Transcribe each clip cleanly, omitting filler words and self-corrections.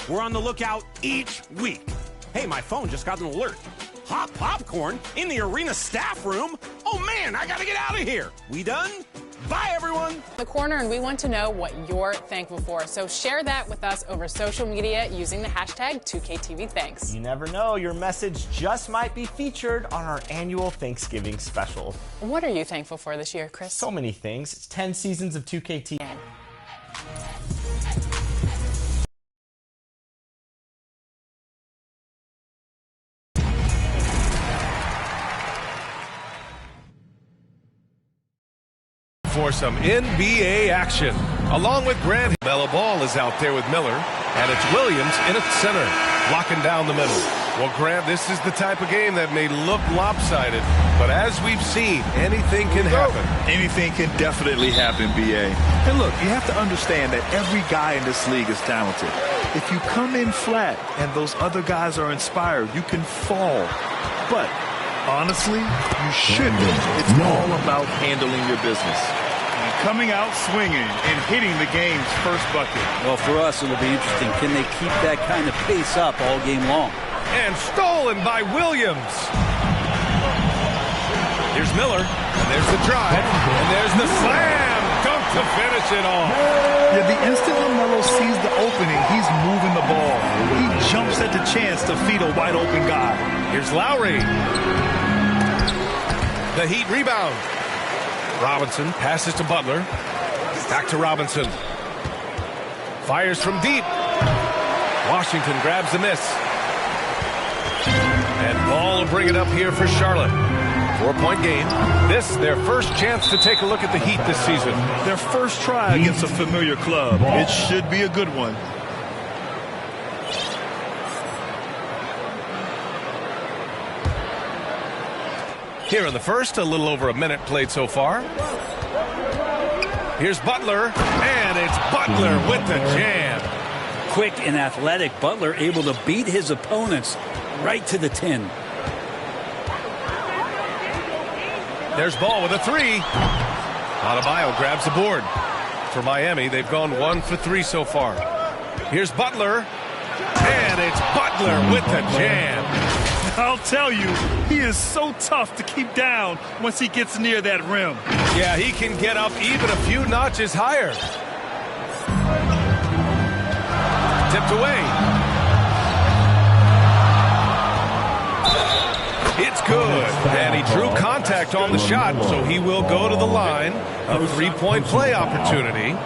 We're on the lookout each week. Hey, my phone just got an alert. Hot popcorn in the arena staff room? Oh man, I gotta get out of here. We done? Bye, everyone. The corner, and we want to know what you're thankful for. So share that with us over social media using the hashtag 2KTVThanks. You never know, your message just might be featured on our annual Thanksgiving special. What are you thankful for this year, Chris? So many things. It's 10 seasons of 2KTV. For some NBA action. Along with Grant, Melo Ball is out there with Miller, and it's Williams in at center, blocking down the middle. Well, Grant, this is the type of game that may look lopsided, but as we've seen, anything can happen. Anything can definitely happen, B.A. And look, you have to understand that every guy in this league is talented. If you come in flat and those other guys are inspired, you can fall. But honestly, you shouldn't. It's all about handling your business. Coming out swinging and hitting the game's first bucket. Well, for us, it'll be interesting. Can they keep that kind of pace up all game long? And stolen by Williams. Here's Miller, and there's the drive, and there's the slam dunk to finish it off. Yeah, the instant LaMelo sees the opening, he's moving the ball. He jumps at the chance to feed a wide open guy. Here's Lowry. The Heat rebound. Robinson passes to Butler. Back to Robinson. Fires from deep. Washington grabs the miss. And Ball will bring it up here for Charlotte. 4-point game. This, their first chance to take a look at the Heat this season. Their first try against a familiar club. It should be a good one. Here in the first, a little over a minute played so far. Here's Butler, and it's Butler with the jam. Quick and athletic, Butler able to beat his opponents right to the tin. There's Ball with a three. Adebayo grabs the board. For Miami, they've gone 1 for 3 so far. Here's Butler, and it's Butler with the jam. I'll tell you, he is so tough to keep down once he gets near that rim. Yeah, he can get up even a few notches higher. Tipped away. It's good. And he drew contact on the shot, so he will go to the line. A 3-point play opportunity.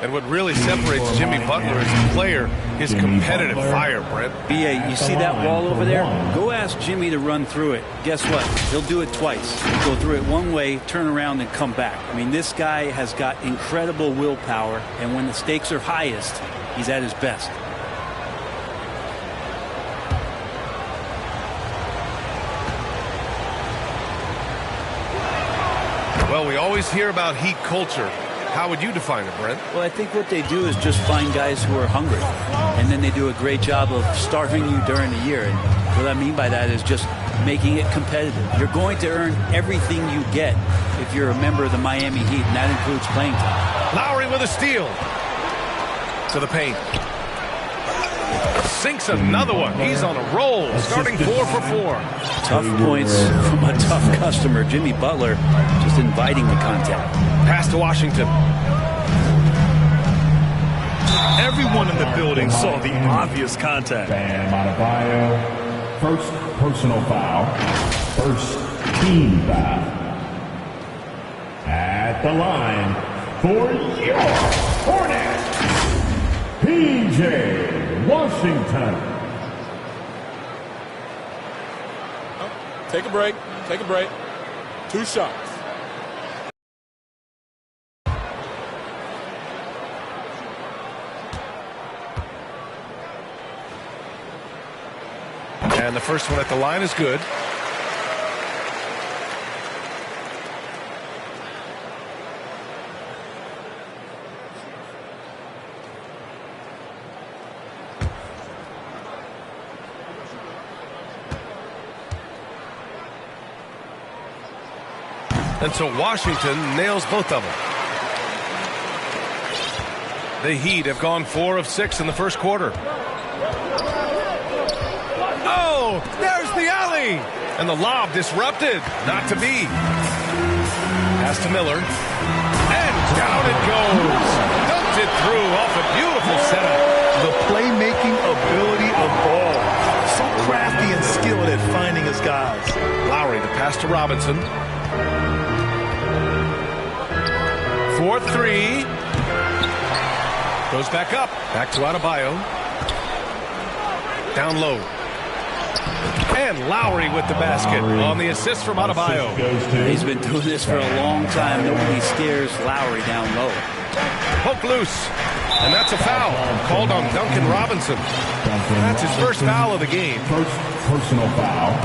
And what really separates Jimmy Butler as a player is competitive fire, Brent. B.A., you see that wall over there? Go ask Jimmy to run through it. Guess what? He'll do it twice. He'll go through it one way, turn around, and come back. I mean, this guy has got incredible willpower, and when the stakes are highest, he's at his best. Well, we always hear about Heat culture. How would you define it, Brent? Well, I think what they do is just find guys who are hungry, and then they do a great job of starving you during the year. And what I mean by that is just making it competitive. You're going to earn everything you get if you're a member of the Miami Heat, and that includes playing time. Lowry with a steal. To the paint. Sinks another one. He's on a roll, starting 4 for 4. Tough points from a tough customer. Jimmy Butler just inviting the contact. Pass to Washington. Everyone in the building saw the obvious contact. Bam Adebayo, first personal foul, first team foul. At the line for your Hornets, P.J. Washington. Take a break. Take a break. 2 shots. And the first one at the line is good. And so Washington nails both of them. The Heat have gone 4 of 6 in the first quarter. Oh, there's the alley. And the lob disrupted. Not to be. Pass to Miller. And down it goes. Dunked it through off a beautiful setup. The playmaking ability of Ball. So crafty and skilled at finding his guys. Lowry, the pass to Robinson. 4-3. Goes back up. Back to Adebayo. Down low. And Lowry with the basket on the assist from Adebayo. He's been doing this for a long time. Nobody scares Lowry down low. Poke loose. And that's a foul called on Duncan Robinson. That's his first foul of the game. First personal foul.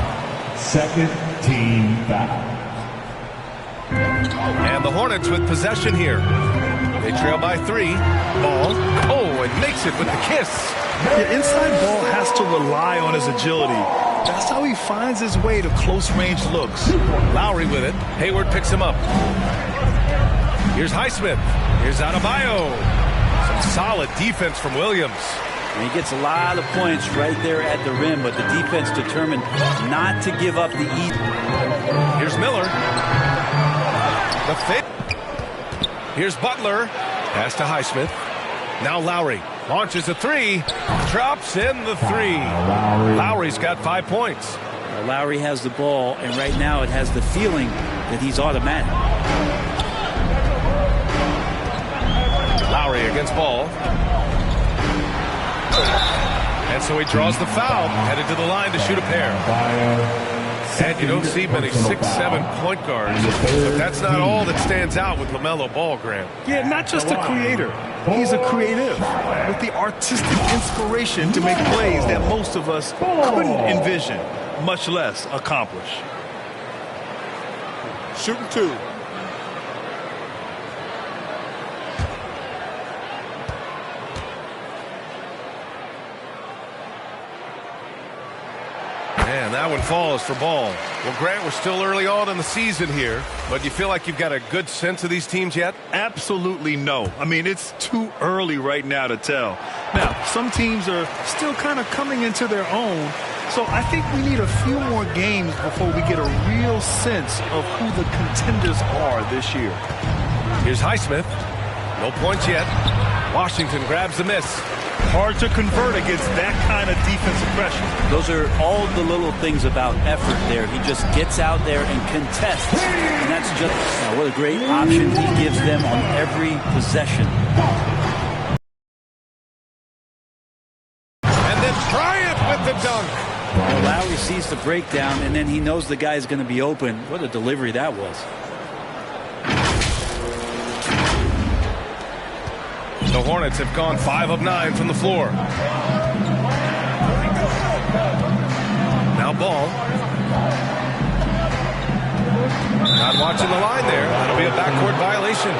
Second team foul. And the Hornets with possession here. They trail by 3. Ball. Oh, and makes it with the kiss. Yeah, inside Ball has to rely on his agility. That's how he finds his way to close-range looks. Lowry with it. Hayward picks him up. Here's Highsmith. Here's Adebayo. Some solid defense from Williams. And he gets a lot of points right there at the rim, but the defense determined not to give up the eat. Here's Miller. The fit. Here's Butler. Pass to Highsmith. Now Lowry launches a 3. Drops in the 3. Lowry's got 5 points. Lowry has the ball, and right now it has the feeling that he's automatic. Lowry against Ball. And so he draws the foul, headed to the line to shoot a pair. And you don't see many 6'7" point guards, but that's not all that stands out with LaMelo Ball, Graham. Yeah, not just a creator. He's a creative with the artistic inspiration to make plays that most of us couldn't envision, much less accomplish. Shooting 2. And that one falls for Ball. Well, Grant, we're still early on in the season here, but you feel like you've got a good sense of these teams yet? Absolutely no. I mean, it's too early right now to tell. Now, some teams are still kind of coming into their own, so I think we need a few more games before we get a real sense of who the contenders are this year. Here's Highsmith. No points yet. Washington grabs the miss. Hard to convert against that kind of defensive pressure. Those are all the little things about effort there. He just gets out there and contests. And that's just what a great option he gives them on every possession. And then Bryant with the dunk. Well, Lowry sees the breakdown, and then he knows the guy's going to be open. What a delivery that was. The Hornets have gone 5 of 9 from the floor. Now Ball. Not watching the line there. That'll be a backcourt violation.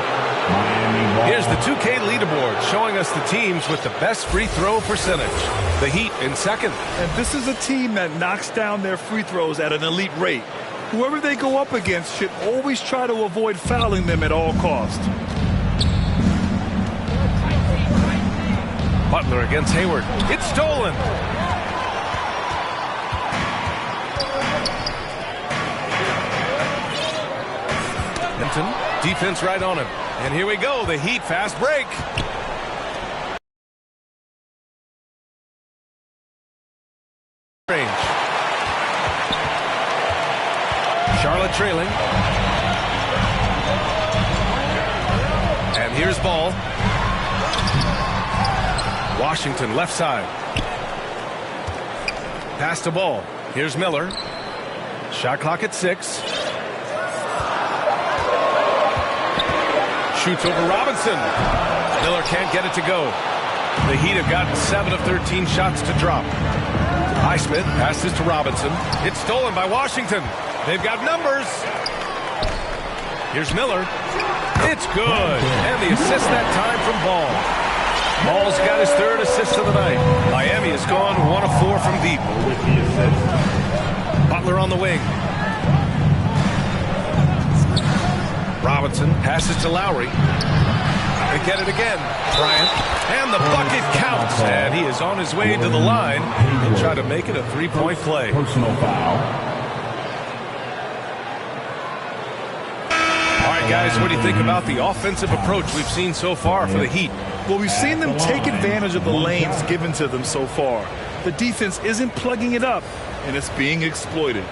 Here's the 2K leaderboard showing us the teams with the best free throw percentage. The Heat in second. And this is a team that knocks down their free throws at an elite rate. Whoever they go up against should always try to avoid fouling them at all costs. Butler against Hayward. It's stolen. Defense right on him. And here we go. The Heat fast break. Range. Charlotte trailing. And here's Ball. Washington left side. Pass to Ball. Here's Miller. Shot clock at 6. Shoots over Robinson. Miller can't get it to go. The Heat have gotten 7 of 13 shots to drop. Highsmith passes to Robinson. It's stolen by Washington. They've got numbers. Here's Miller. It's good. And the assist that time from Ball. Ball's got his 3rd assist of the night. Miami has gone 1 of 4 from deep. Butler on the wing. Robinson passes to Lowry. to get it again. Bryant. And the bucket counts. And he is on his way to the line. He'll try to make it a three-point play. Personal foul. All right, guys, what do you think about the offensive approach we've seen so far for the Heat? Well, we've seen them take advantage of the lanes given to them so far. The defense isn't plugging it up, and it's being exploited.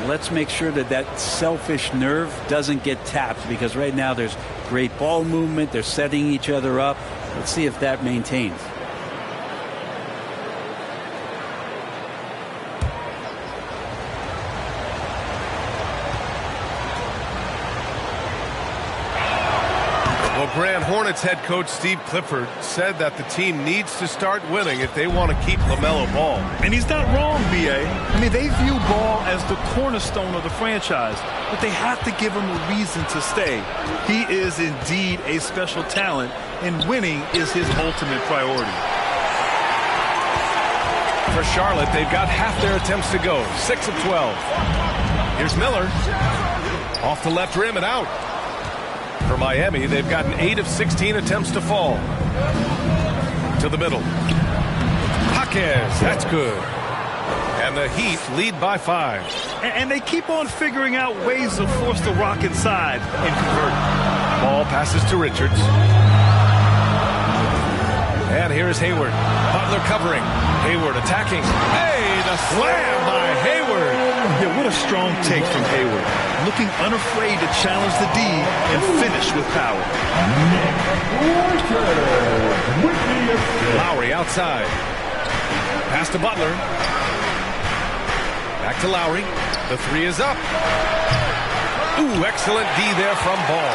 Let's make sure that that selfish nerve doesn't get tapped, because right now there's great ball movement. They're setting each other up. Let's see if that maintains. Well, Grand Hornets head coach Steve Clifford said that the team needs to start winning if they want to keep LaMelo Ball. And he's not wrong, B.A. I mean, they view Ball as the cornerstone of the franchise, but they have to give him a reason to stay. He is indeed a special talent, and winning is his ultimate priority. For Charlotte, they've got half their attempts to go, 6 of 12. Here's Miller. Off the left rim and out. For Miami, they've gotten 8 of 16 attempts to fall. To the middle. Jaquez, that's good. And the Heat lead by 5. And they keep on figuring out ways to force the rock inside and convert. Ball passes to Richards. And here's Hayward. Butler covering. Hayward attacking. Hey, the slam by Hayward. Yeah, what a strong take from Hayward. Looking unafraid to challenge the D and finish with power. Lowry outside. Pass to Butler. Back to Lowry. The three is up. Ooh, excellent D there from Ball.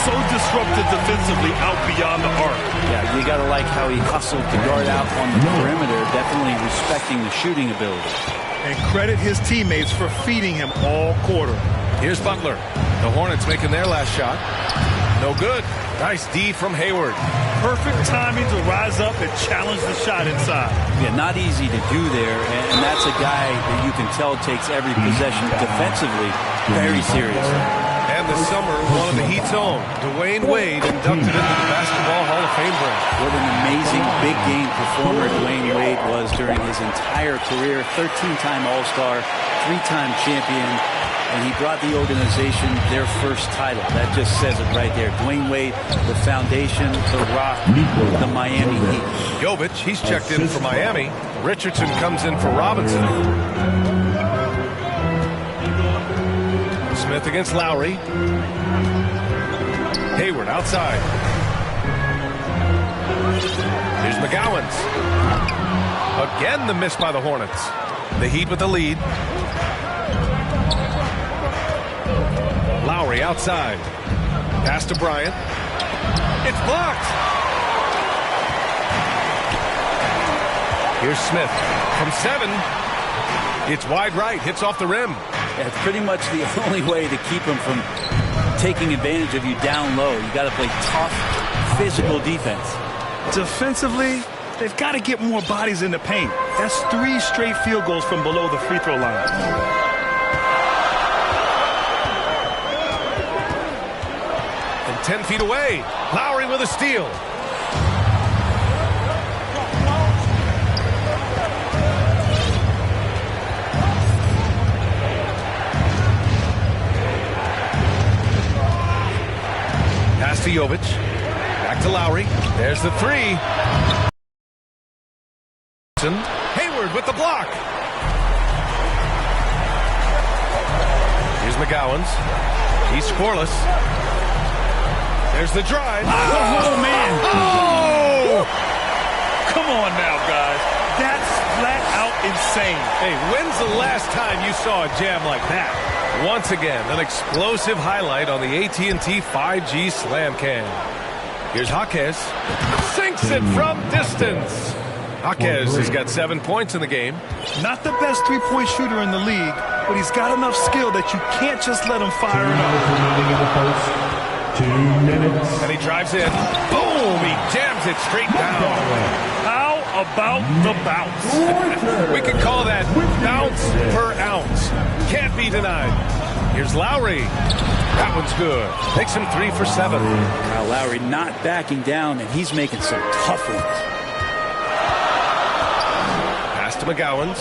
So disruptive defensively out beyond the arc. Yeah, you got to like how he hustled to guard out on the perimeter, definitely respecting the shooting ability. And credit his teammates for feeding him all quarter. Here's Butler. The Hornets making their last shot. No good. Nice D from Hayward. Perfect timing to rise up and challenge the shot inside. Yeah, not easy to do there, and that's a guy that you can tell takes every possession defensively very seriously. And this summer, one of the Heat's own, Dwayne Wade, inducted into the Basketball Hall of Fame draft. What an amazing big game performer Dwayne Wade was during his entire career. 13-time All-Star, 3-time champion. And he brought the organization their first title. That just says it right there. Dwayne Wade, the foundation, the rock, the Miami Heat. Jovic, he's checked in for Miami. Richardson comes in for Robinson. Smith against Lowry. Hayward outside. Here's McGowan's. Again the miss by the Hornets. The Heat with the lead. Lowry outside. Pass to Bryant. It's blocked. Here's Smith from 7. It's wide right. Hits off the rim. That's pretty much the only way to keep him from taking advantage of you down low. You got to play tough, physical defense. Defensively, they've got to get more bodies in the paint. That's 3 straight field goals from below the free throw line. 10 feet away. Lowry with a steal. Pass to Jovic. Back to Lowry. There's the 3. Hayward with the block. Here's McGowan's. He's scoreless. There's the drive. Oh, man. Oh! Come on now, guys. That's flat out insane. Hey, when's the last time you saw a jam like that? Once again, an explosive highlight on the AT&T 5G Slam Cam. Here's Jaquez. Sinks it from distance. Jaquez has got 7 points in the game. Not the best three-point shooter in the league, but he's got enough skill that you can't just let him fire it up. 2 minutes. And he drives in. Boom! He jams it straight down. How about the bounce? We could call that bounce per ounce. Can't be denied. Here's Lowry. That one's good. Makes him 3 for 7. Kyle Lowry not backing down, and he's making some tough ones. Pass to McGowan's.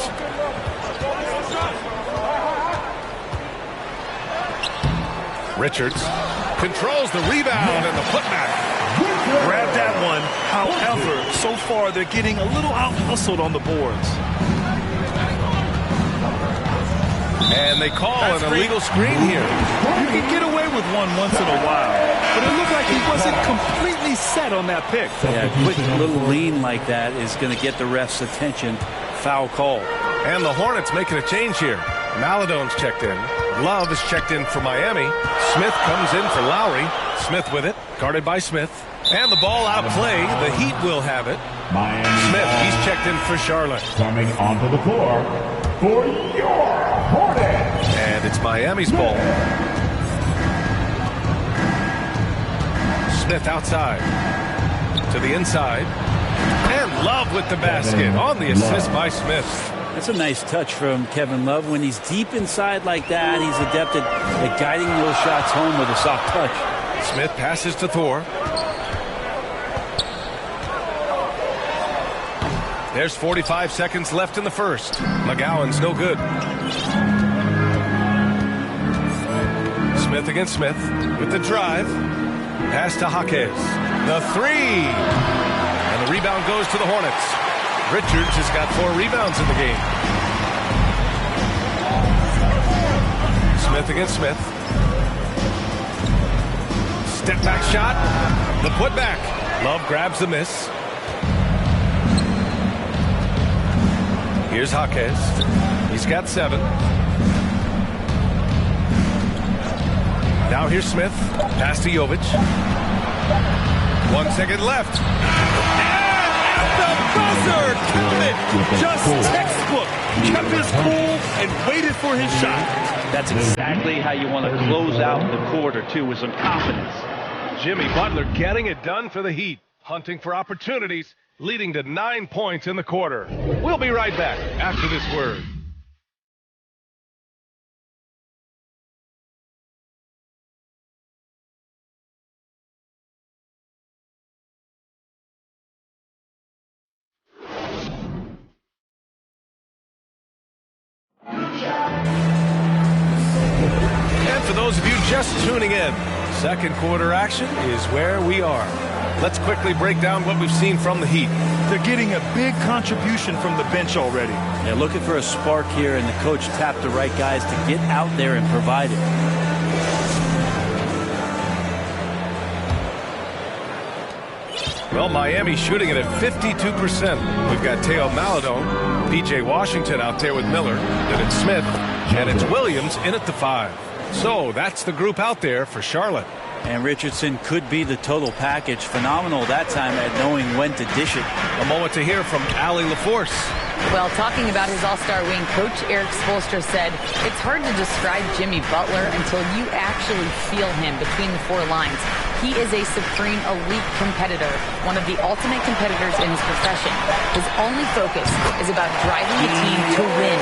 Richards controls the rebound and the putback. Grab that one. However, so far they're getting a little out-hustled on the boards. And they call an illegal screen here. You can get away with one once in a while, but it looked like he wasn't completely set on that pick. Yeah, a quick little lean like that is going to get the ref's attention. Foul call. And the Hornets making a change here. Maladone's checked in. Love is checked in for Miami. Smith comes in for Lowry. Smith with it, guarded by Smith. And the ball out of play. The Heat will have it. Smith, he's checked in for Charlotte. Coming onto the floor for your Hornets. And it's Miami's ball. Smith outside. To the inside. And Love with the basket on the assist by Smith. That's a nice touch from Kevin Love. When he's deep inside like that, he's adept at guiding those shots home with a soft touch. Smith passes to Thor. There's 45 seconds left in the first. McGowan's no good. Smith against Smith with the drive. Pass to Jaquez. The three. And the rebound goes to the Hornets. Richards has got 4 rebounds in the game. Smith against Smith. Step back shot. The putback. Love grabs the miss. Here's Jaquez. He's got 7. Now here's Smith. Pass to Jovic. 1 second left. The buzzer! Count it! Just textbook. Kept his cool and waited for his shot. That's exactly how you want to close out the quarter, too, with some confidence. Jimmy Butler getting it done for the Heat. Hunting for opportunities, leading to 9 points in the quarter. We'll be right back after this word. And for those of you just tuning in, second quarter action is where we are. Let's quickly break down what we've seen from the Heat. They're getting a big contribution from the bench already. They're looking for a spark here, and the coach tapped the right guys to get out there and provide it. Well, Miami's shooting it at 52%. We've got Teo Maladone, P.J. Washington out there with Miller. Then it's Smith, and it's Williams in at the 5. So that's the group out there for Charlotte. And Richardson could be the total package. Phenomenal that time at knowing when to dish it. A moment to hear from Allie LaForce. Well, talking about his all-star wing, Coach Eric Spoelstra said, it's hard to describe Jimmy Butler until you actually feel him between the 4 lines. He is a supreme elite competitor, one of the ultimate competitors in his profession. His only focus is about driving the team to win.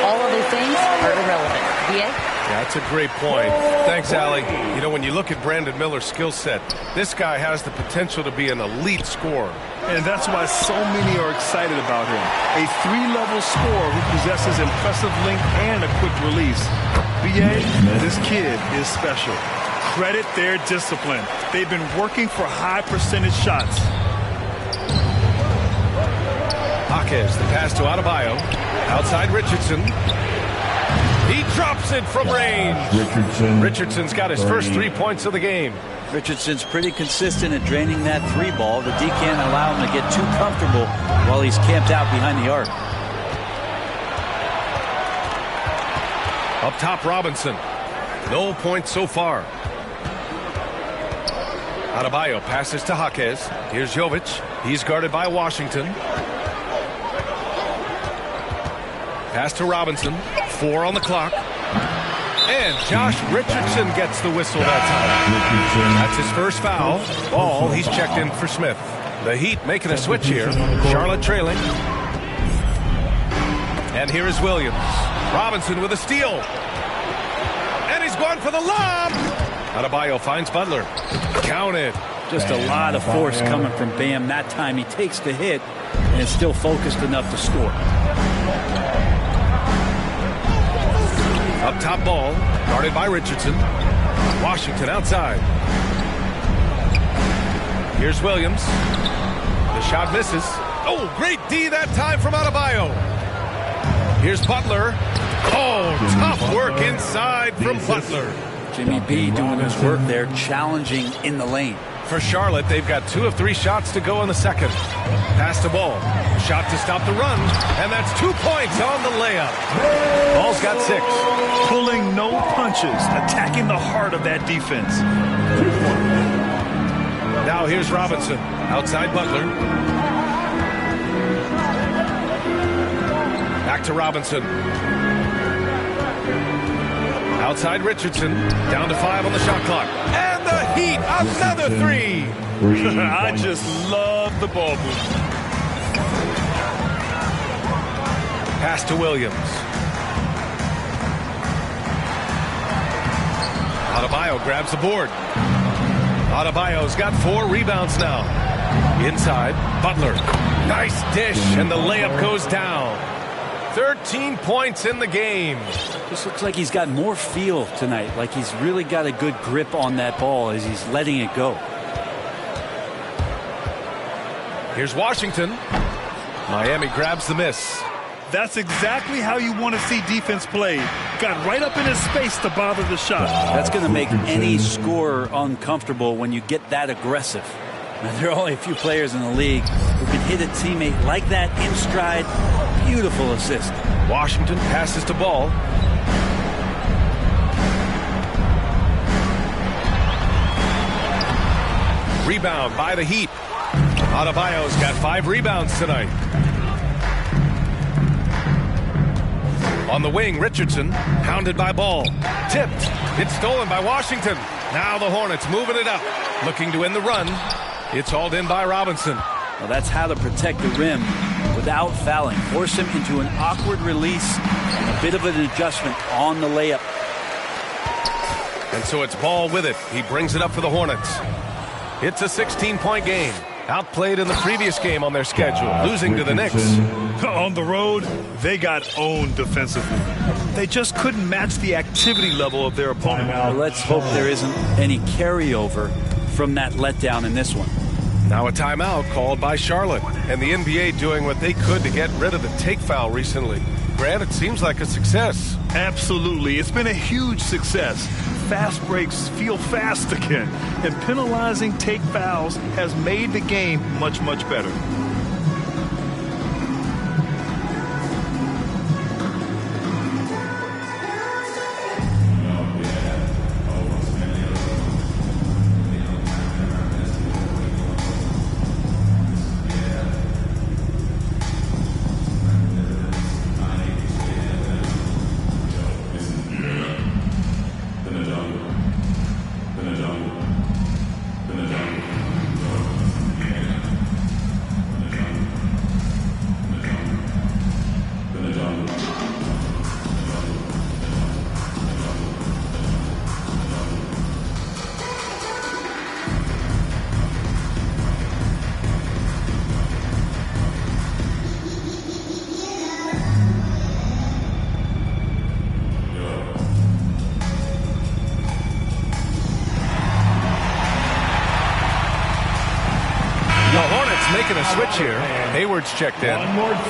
All other things are irrelevant. VA? That's a great point. Thanks, Allie. You know, when you look at Brandon Miller's skill set, this guy has the potential to be an elite scorer. And that's why so many are excited about him. A 3-level scorer who possesses impressive length and a quick release. BA, this kid is special. Credit their discipline. They've been working for high percentage shots. Jaquez, the pass to Adebayo. Outside Richardson. He drops it from range. Richardson's got his first 3 points of the game. Richardson's pretty consistent at draining that 3 ball. The D can't allow him to get too comfortable while he's camped out behind the arc. Up top, Robinson. No points so far. Adebayo passes to Jaquez. Here's Jovic. He's guarded by Washington. Pass to Robinson. 4 on the clock. And Josh Richardson gets the whistle that time. That's his first foul. Ball, he's checked in for Smith. The Heat making a switch here. Charlotte trailing. And here is Williams. Robinson with a steal. And he's going going for the lob. Adebayo finds Butler. Counted. Just a lot of force coming from Bam. That time he takes the hit and is still focused enough to score. Up top ball, guarded by Richardson. Washington outside. Here's Williams. The shot misses. Oh, great D that time from Adebayo. Here's Butler. Oh, tough work inside from Butler. Jimmy B doing his work there, challenging in the lane. For Charlotte, they've got 2 of 3 shots to go in the second. Pass the ball. Shot to stop the run. And that's 2 points on the layup. Ball's got 6. Pulling no punches, attacking the heart of that defense. Now here's Robinson. Outside Butler. Back to Robinson. Outside Richardson. Down to 5 on the shot clock. And the Heat, another 3. I just love the ball movement. Pass to Williams. Adebayo grabs the board. Adebayo's got 4 rebounds now. Inside, Butler. Nice dish, and the layup goes down. 13 points in the game. Just looks like he's got more feel tonight, like he's really got a good grip on that ball as he's letting it go. Here's Washington. Miami grabs the miss. That's exactly how you want to see defense play. Got right up in his space to bother the shot. That's going to make any scorer uncomfortable when you get that aggressive. Now, there are only a few players in the league who can hit a teammate like that in stride. Beautiful assist. Washington passes to Ball. Rebound by the Heat. Adebayo's got 5 rebounds tonight. On the wing, Richardson, hounded by Ball. Tipped. It's stolen by Washington. Now the Hornets moving it up. Looking to win the run. It's hauled in by Robinson. Well, that's how to protect the rim without fouling. Force him into an awkward release and a bit of an adjustment on the layup. And so it's Ball with it. He brings it up for the Hornets. It's a 16-point game. Outplayed in the previous game on their schedule, losing to the Knicks. On the road, they got owned defensively. They just couldn't match the activity level of their opponent. Well, let's hope there isn't any carryover from that letdown in this one. Now a timeout called by Charlotte, and the NBA doing what they could to get rid of the take foul recently. Grant, it seems like a success. Absolutely. It's been a huge success. Fast breaks feel fast again, and penalizing take fouls has made the game much, much better. Making a switch here. Hayward's checked in.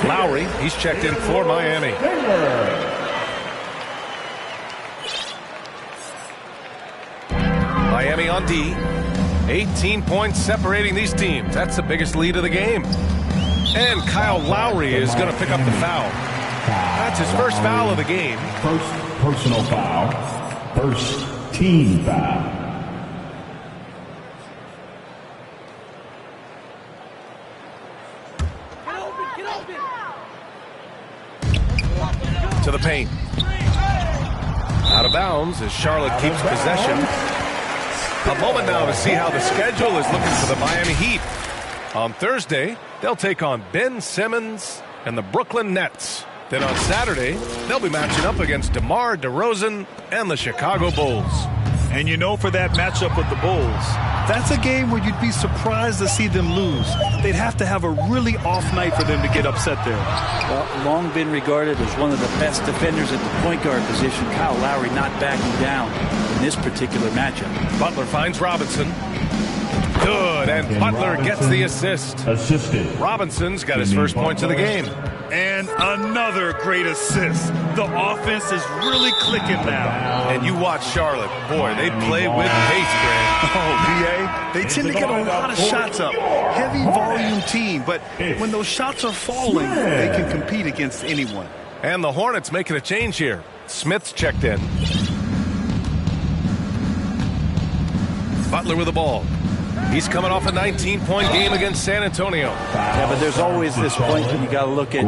Lowry, he's checked in for Miami. Miami on D. 18 points separating these teams. That's the biggest lead of the game. And Kyle Lowry is going to pick up the foul. That's his first foul of the game. First personal foul. First team foul. To the paint. Out of bounds as Charlotte keeps possession. A moment now to see how the schedule is looking for the Miami Heat. On Thursday, they'll take on Ben Simmons and the Brooklyn Nets. Then on Saturday, they'll be matching up against DeMar DeRozan and the Chicago Bulls. And you know, for that matchup with the Bulls, that's a game where you'd be surprised to see them lose. They'd have to have a really off night for them to get upset there. Well, long been regarded as one of the best defenders at the point guard position. Kyle Lowry not backing down in this particular matchup. Butler finds Robinson. Good, and Butler gets the assist. Robinson's got his first points of the game. And another great assist. The offense is really clicking now. And you watch Charlotte. Boy, they play with pace, Grant. Oh, BA, they tend to get a lot of shots up. Heavy volume team, but when those shots are falling, they can compete against anyone. And the Hornets making a change here. Smith's checked in. Butler with the ball. He's coming off a 19-point game against San Antonio. Yeah, but there's always this point when you got to look at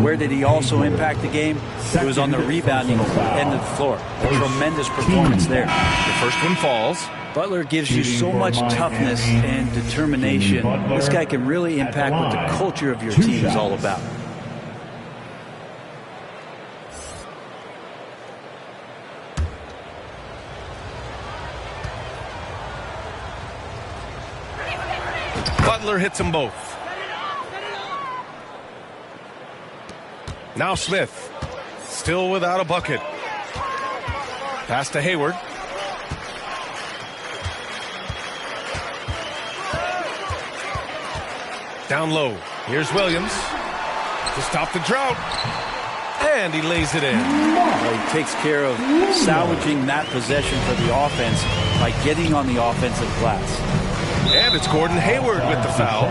where did he also impact the game. It was on the rebounding end of the floor. A tremendous performance there. The first one falls. Butler gives you so much toughness and determination. This guy can really impact what the culture of your team is all about. Butler hits them both. Now Smith. Still without a bucket. Pass to Hayward. Down low. Here's Williams. To stop the drought. And he lays it in. Well, he takes care of salvaging that possession for the offense by getting on the offensive glass. And it's Gordon Hayward with the foul.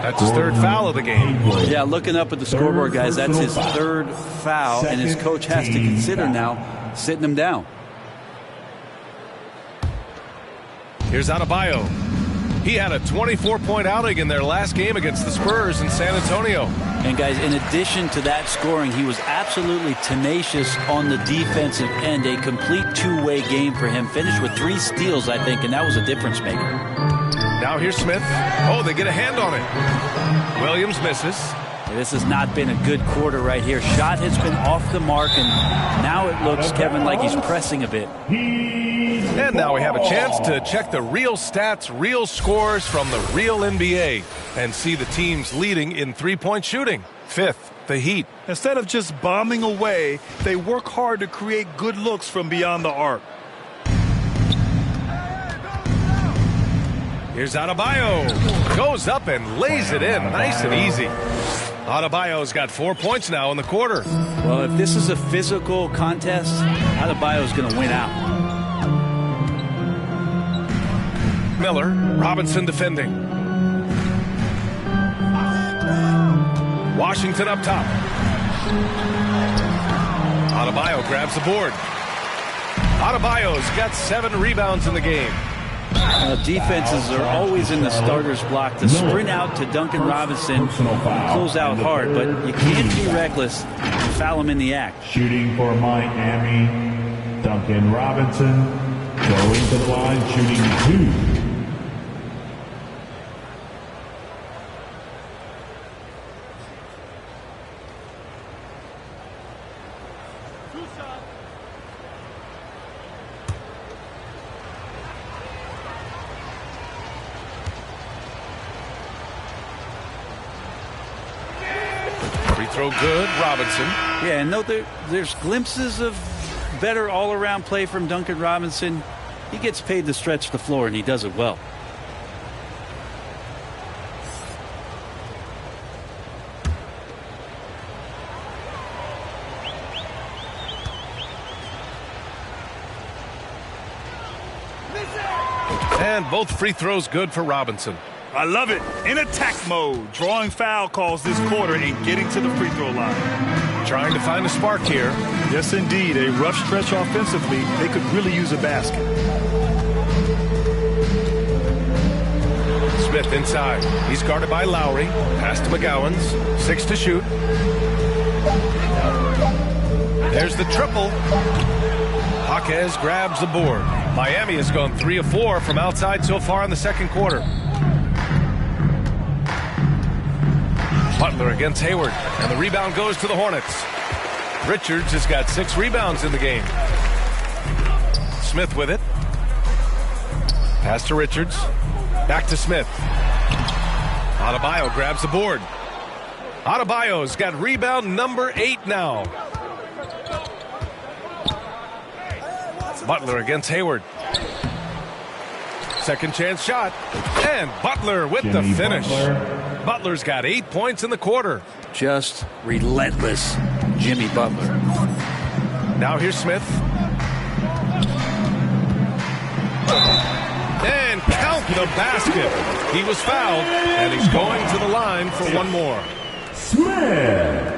That's his third foul of the game. Yeah, looking up at the scoreboard, guys, that's his third foul, and his coach has to consider now sitting him down. Here's Adebayo. He had a 24-point outing in their last game against the Spurs in San Antonio. And, guys, in addition to that scoring, he was absolutely tenacious on the defensive end. A complete two-way game for him. Finished with 3 steals, I think, and that was a difference maker. Now here's Smith. Oh, they get a hand on it. Williams misses. This has not been a good quarter right here. Shot has been off the mark, and now it looks, Kevin, like he's pressing a bit. And now we have a chance to check the real stats, real scores from the real NBA and see the teams leading in three-point shooting. 5th, the Heat. Instead of just bombing away, they work hard to create good looks from beyond the arc. Here's Adebayo. Goes up and lays it in. Nice and easy. Adebayo's got 4 points now in the quarter. Well, if this is a physical contest, Adebayo's going to win out. Miller, Robinson defending. Washington up top. Adebayo grabs the board. Adebayo's got 7 rebounds in the game. Defenses are always in the starter's block to sprint out to Duncan Robinson and close out hard, but you can't be reckless and foul him in the act. Shooting for Miami, Duncan Robinson going to the line, shooting 2. Throw good, Robinson. Yeah, and there's glimpses of better all-around play from Duncan Robinson. He gets paid to stretch the floor, and he does it well. And both free throws good for Robinson. I love it. In attack mode, drawing foul calls this quarter and getting to the free throw line. Trying to find a spark here. Yes, indeed. A rough stretch offensively. They could really use a basket. Smith inside. He's guarded by Lowry. Pass to McGowan's. 6 to shoot. There's the triple. Jaquez grabs the board. Miami has gone 3 of 4 from outside so far in the second quarter. Butler against Hayward, and the rebound goes to the Hornets. Richards has got 6 rebounds in the game. Smith with it. Pass to Richards. Back to Smith. Adebayo grabs the board. Adebayo's got rebound number 8 now. Butler against Hayward. Second chance shot. And Butler with the finish. Butler's got 8 points in the quarter. Just relentless Jimmy Butler. Now here's Smith. And count the basket. He was fouled, and he's going to the line for one more. Smith.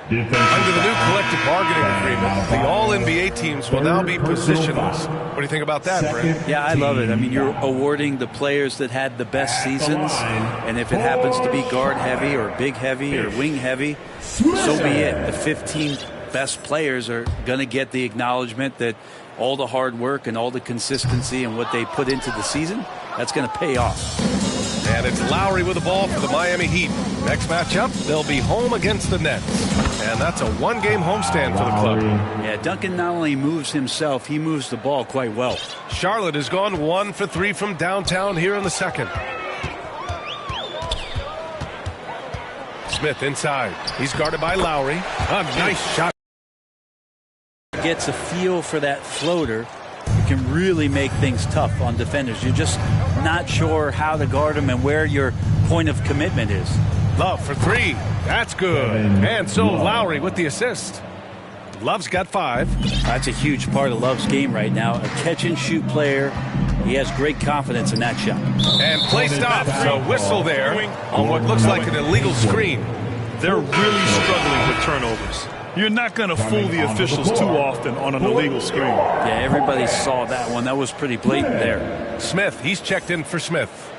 Under the new collective bargaining agreement, the all-NBA teams will now be positionless. What do you think about that, Brent? Yeah, I love it. I mean, you're awarding the players that had the best seasons, and if it happens to be guard heavy or big heavy or wing heavy, so be it. The 15 best players are going to get the acknowledgement that all the hard work and all the consistency and what they put into the season, that's going to pay off. And it's Lowry with the ball for the Miami Heat. Next matchup, they'll be home against the Nets. And that's a one-game homestand for the club. Yeah, Duncan not only moves himself, he moves the ball quite well. Charlotte has gone 1 for 3 from downtown here in the second. Smith inside. He's guarded by Lowry. A nice shot. Gets a feel for that floater. You can really make things tough on defenders. You're just not sure how to guard them and where your point of commitment is. Love for 3. That's good. And so Lowry with the assist. Love's got 5. That's a huge part of Love's game right now. A catch-and-shoot player. He has great confidence in that shot. And play stops. A whistle there on what looks like an illegal screen. They're really struggling with turnovers. You're not going to fool the officials too often on an illegal screen. Yeah, everybody saw that one. That was pretty blatant there. Smith, he's checked in for Smith.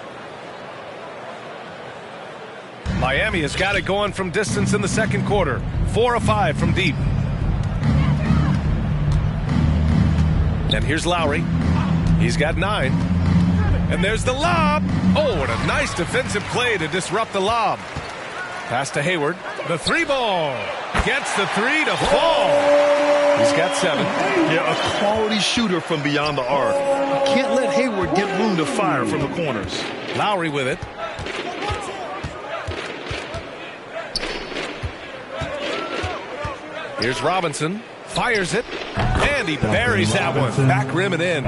Miami has got it going from distance in the second quarter. 4 of 5 from deep. And here's Lowry. He's got 9. And there's the lob. Oh, what a nice defensive play to disrupt the lob. Pass to Hayward. The 3-ball. Gets the 3 to fall. He's got 7. Yeah, a quality shooter from beyond the arc. You can't let Hayward get room to fire from the corners. Lowry with it. Here's Robinson. Fires it. And he buries that one. Back rim and in.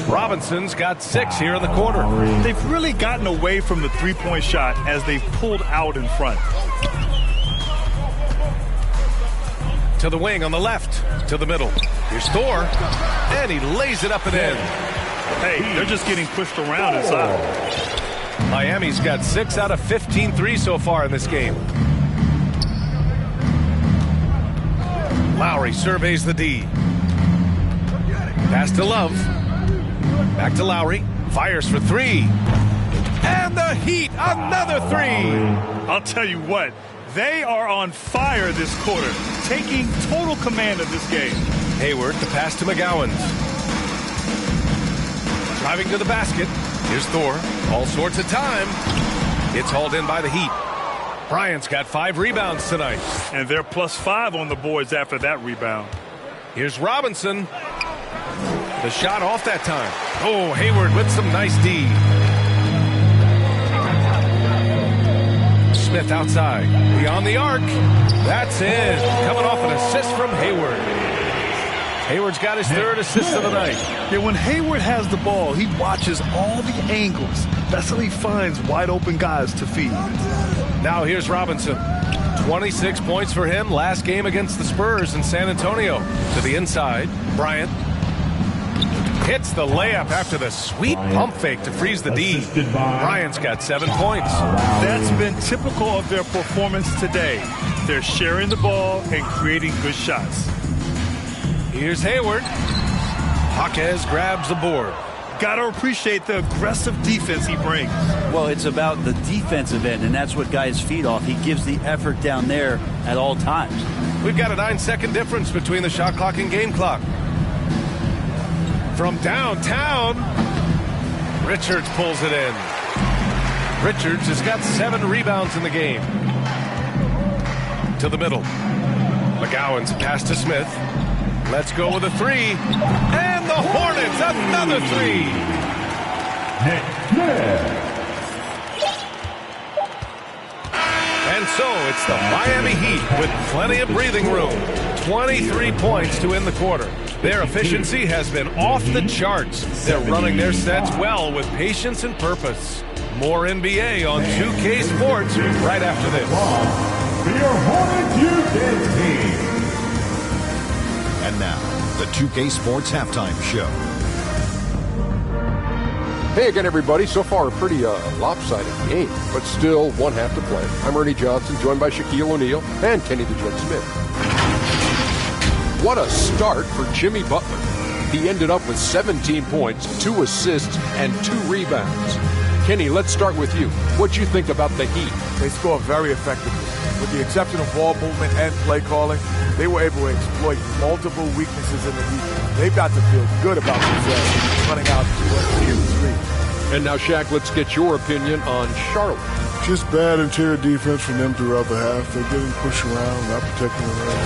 Robinson's got 6 here in the quarter. They've really gotten away from the three-point shot as they've pulled out in front. To the wing on the left. To the middle. Here's Thor. And he lays it up and in. Hey, they're just getting pushed around inside. Miami's got 6 out of 15 threes so far in this game. Lowry surveys the D. Pass to Love. Back to Lowry. Fires for 3. And the Heat, another 3. I'll tell you what, they are on fire this quarter, taking total command of this game. Hayward, the pass to McGowan. Driving to the basket. Here's Thor. All sorts of time. It's hauled in by the Heat. Bryant's got 5 rebounds tonight. And they're +5 on the boards after that rebound. Here's Robinson. The shot off that time. Oh, Hayward with some nice D. Smith outside. Beyond the arc. That's in. Coming off an assist from Hayward. Hayward's got his 3rd assist of the night. Yeah, when Hayward has the ball, he watches all the angles. That's how he finds wide open guys to feed. Now here's Robinson. 26 points for him last game against the Spurs in San Antonio. To the inside. Bryant hits the layup after the sweet pump fake to freeze the D. Bryant's got 7 points. That's been typical of their performance today. They're sharing the ball and creating good shots. Here's Hayward. Jaquez grabs the board. Got to appreciate the aggressive defense he brings. Well, it's about the defensive end, and that's what guys feed off. He gives the effort down there at all times. We've got a 9-second difference between the shot clock and game clock. From downtown, Richards pulls it in. Richards has got 7 rebounds in the game. To the middle. McGowan's pass to Smith. Let's go with a 3. And the Hornets, another 3. And so it's the Miami Heat with plenty of breathing room. 23 points to end the quarter. Their efficiency has been off the charts. They're running their sets well with patience and purpose. More NBA on 2K Sports right after this. For your Hornets Houston team. And now, the 2K Sports Halftime Show. Hey again, everybody. So far, a pretty lopsided game, but still one half to play. I'm Ernie Johnson, joined by Shaquille O'Neal and Kenny the Jet Smith. What a start for Jimmy Butler. He ended up with 17 points, 2 assists, and 2 rebounds. Kenny, let's start with you. What do you think about the Heat? They scored very effectively. With the exception of ball movement and play calling, they were able to exploit multiple weaknesses in the defense. They've got to feel good about themselves running out to a huge lead. And now, Shaq, let's get your opinion on Charlotte. Just bad interior defense from them throughout the half. They're getting pushed around, not protecting the rim,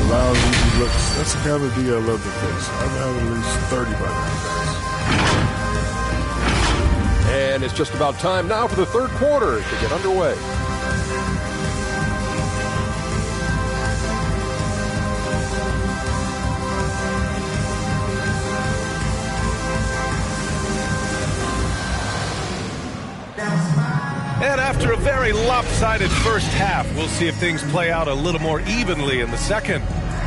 allowing easy looks. That's the kind of D I love to face. I've had at least 30 by now, guys. And it's just about time now for the third quarter to get underway. And after a very lopsided first half, we'll see if things play out a little more evenly in the second.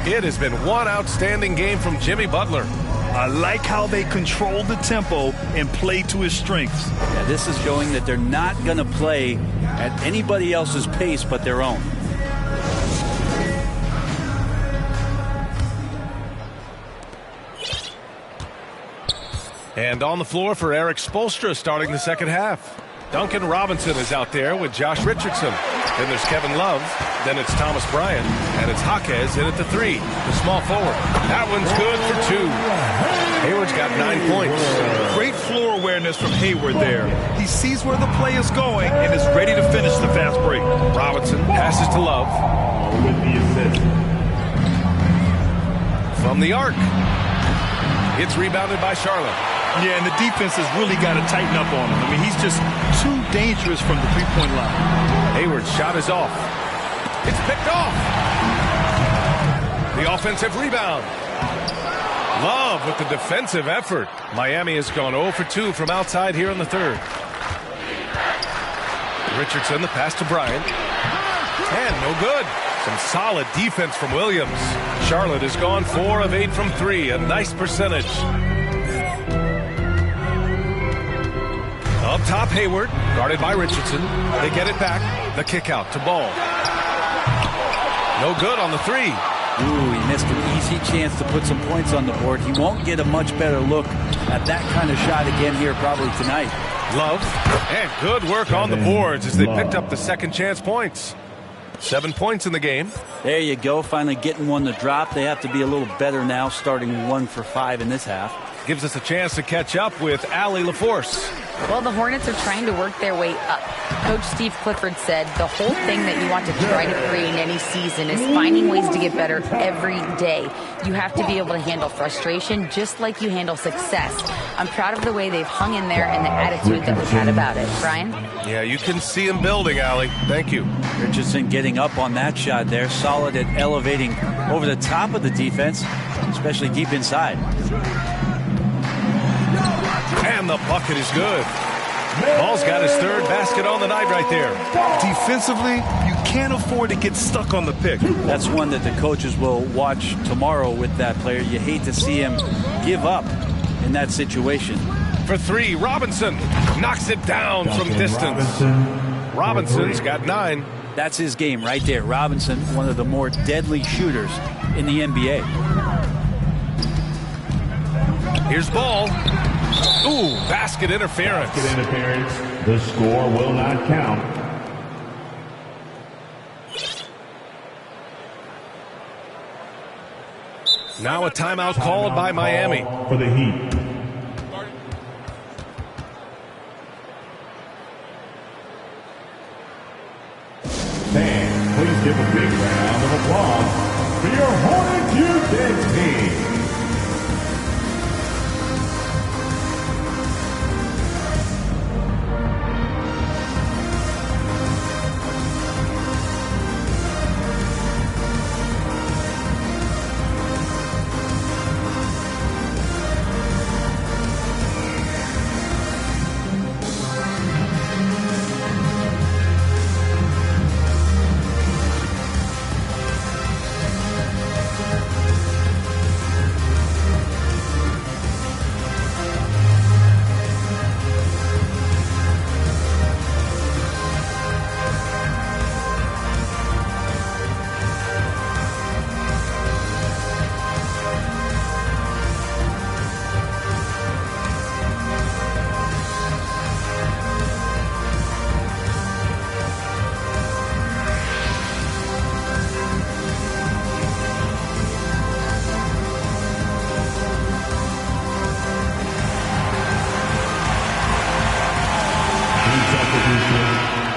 It has been one outstanding game from Jimmy Butler. I like how they control the tempo and play to his strengths. Yeah, this is showing that they're not going to play at anybody else's pace but their own. And on the floor for Eric Spoelstra starting the second half. Duncan Robinson is out there with Josh Richardson. Then there's Kevin Love. Then it's Thomas Bryant. And it's Jaquez in at the 3, the small forward. That one's good for 2. Hayward's got 9 points. Great floor awareness from Hayward there. He sees where the play is going and is ready to finish the fast break. Robinson passes to Love. With the assist. From the arc. It's rebounded by Charlotte. Yeah, and the defense has really got to tighten up on him. I mean, he's just too dangerous from the three-point line. Hayward's shot is off. It's picked off. The offensive rebound. Love with the defensive effort. Miami has gone 0 for 2 from outside here in the third. Richardson, the pass to Bryant. And no good. Some solid defense from Williams. Charlotte has gone 4 of 8 from 3. A nice percentage. Up top, Hayward, guarded by Richardson. They get it back. The kick out to Ball. No good on the 3. Ooh, he missed an easy chance to put some points on the board. He won't get a much better look at that kind of shot again here probably tonight. Love, and good work on the boards as they picked up the second chance points. 7 points in the game. There you go, finally getting one to drop. They have to be a little better now, starting 1 for 5 in this half. Gives us a chance to catch up with Allie LaForce. Well, the Hornets are trying to work their way up. Coach Steve Clifford said the whole thing that you want to try to create in any season is finding ways to get better every day. You have to be able to handle frustration just like you handle success. I'm proud of the way they've hung in there and the attitude that we've had about it. Brian? Yeah, you can see him building, Allie. Thank you. Richardson getting up on that shot there. Solid at elevating over the top of the defense, especially deep inside. And the bucket is good. Ball's got his third basket on the night right there. Defensively, you can't afford to get stuck on the pick. That's one that the coaches will watch tomorrow with that player. You hate to see him give up in that situation. For 3, Robinson knocks it down from distance. Robinson's got 9. That's his game right there. Robinson, one of the more deadly shooters in the NBA. Here's Ball. Ooh, basket interference. Basket interference. The score will not count. Now a timeout called by Miami. For the Heat. give a big round of applause for your Hornet Defense team.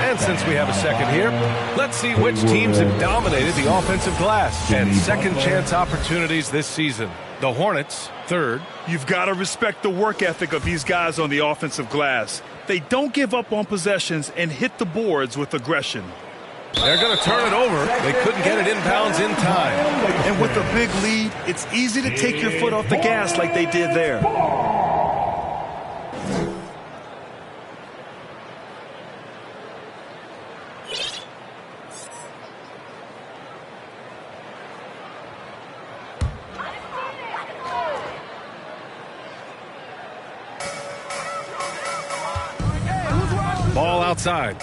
And since we have a second here, let's see which teams have dominated the offensive glass and second chance opportunities this season. The Hornets, third. You've got to respect the work ethic of these guys on the offensive glass. They don't give up on possessions and hit the boards with aggression. They're going to turn it over. They couldn't get it inbounds in time. And with a big lead, it's easy to take your foot off the gas like they did there. Ball outside.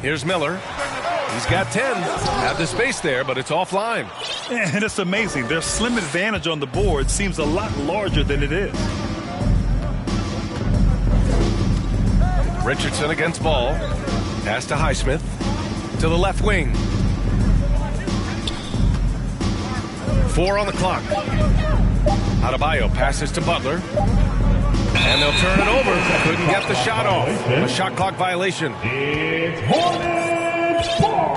Here's Miller. He's got 10. Have the space there, but it's offline. And it's amazing. Their slim advantage on the board seems a lot larger than it is. Richardson against Ball. Pass to Highsmith. To the left wing. 4 on the clock. Adebayo passes to Butler. And they'll turn it over. Couldn't get the shot off. A shot clock violation. It's Hornets ball.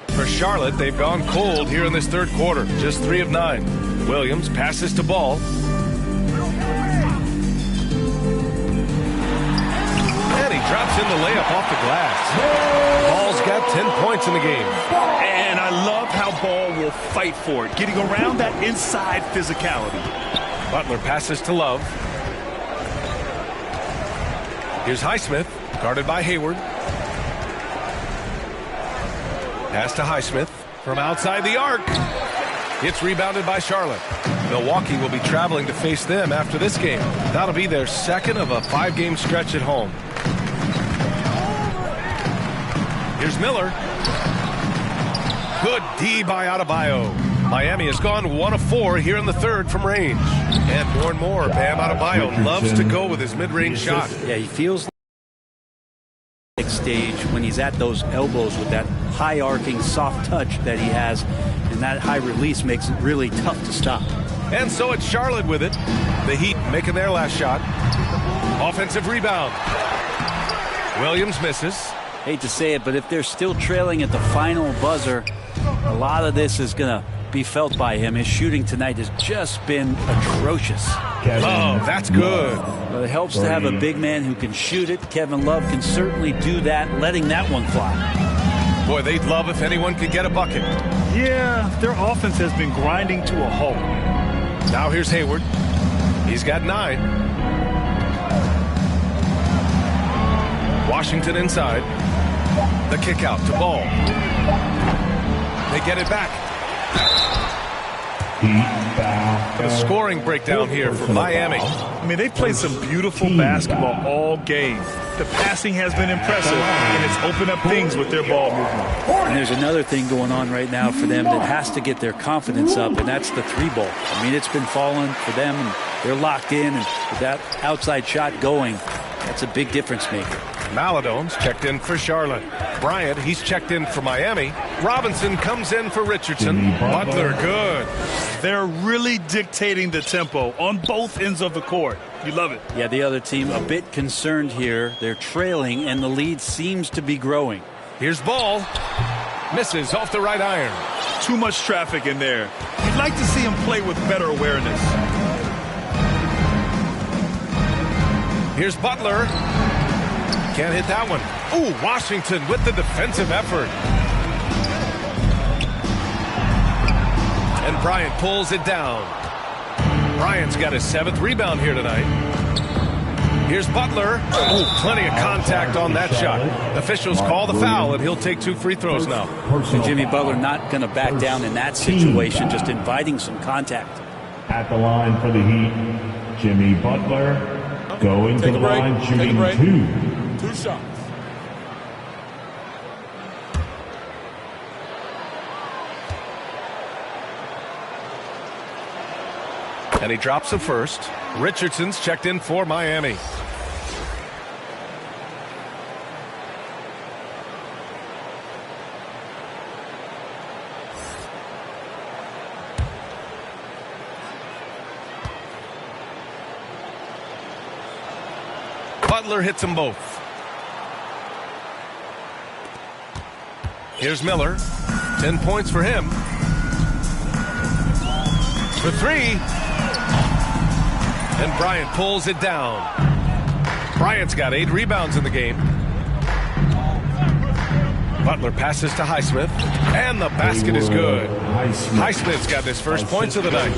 For Charlotte, they've gone cold here in this third quarter. Just 3 of 9. Williams passes to Ball. And he drops in the layup off the glass. Ball's got 10 points in the game. And I love how Ball will fight for it, getting around that inside physicality. Butler passes to Love. Here's Highsmith, guarded by Hayward. Pass to Highsmith from outside the arc. It's rebounded by Charlotte. Milwaukee will be traveling to face them after this game. That'll be their second of a 5-game stretch at home. Here's Miller. Good D by Adebayo. Miami has gone 1 of 4 here in the third from range. And more, Bam Adebayo loves to go with his mid-range shot. Yeah, he feels like stage when he's at those elbows with that high arcing soft touch that he has, and that high release makes it really tough to stop. And so it's Charlotte with it. The Heat making their last shot. Offensive rebound. Williams misses. Hate to say it, but if they're still trailing at the final buzzer, a lot of this is going to be felt by him. His shooting tonight has just been atrocious. Oh, that's good. Well, it helps to have a big man who can shoot it. Kevin Love can certainly do that, letting that one fly. Boy, they'd love if anyone could get a bucket. Yeah, their offense has been grinding to a halt. Now here's Hayward. He's got 9. Washington inside. The kick out to Ball. They get it back. A scoring breakdown here for Miami. I mean, they've played some beautiful basketball all game. The passing has been impressive, and it's opened up things with their ball movement. And there's another thing going on right now for them that has to get their confidence up, and that's the 3-ball. I mean, it's been falling for them, and they're locked in, and with that outside shot going, that's a big difference maker. Maladone's checked in for Charlotte. Bryant, he's checked in for Miami. Robinson comes in for Richardson. Butler, good. They're really dictating the tempo on both ends of the court. You love it. Yeah, the other team a bit concerned here. They're trailing, and the lead seems to be growing. Here's ball. Misses off the right iron. Too much traffic in there. You'd like to see him play with better awareness. Here's Butler. Can't hit that one. Ooh, Washington with the defensive effort. And Bryant pulls it down. Bryant's got his 7th rebound here tonight. Here's Butler. Ooh, plenty of contact on that shot. Officials call the foul, and he'll take 2 free throws now. And Jimmy Butler not going to back down in that situation, just inviting some contact. At the line for the Heat, Jimmy Butler going to the line, shooting 2. 2 shots. And he drops the first. Richardson's checked in for Miami. Butler hits them both. Here's Miller. 10 points for him. For 3. And Bryant pulls it down. Bryant's got 8 rebounds in the game. Butler passes to Highsmith, and the basket is good. Highsmith's got his first points of the night.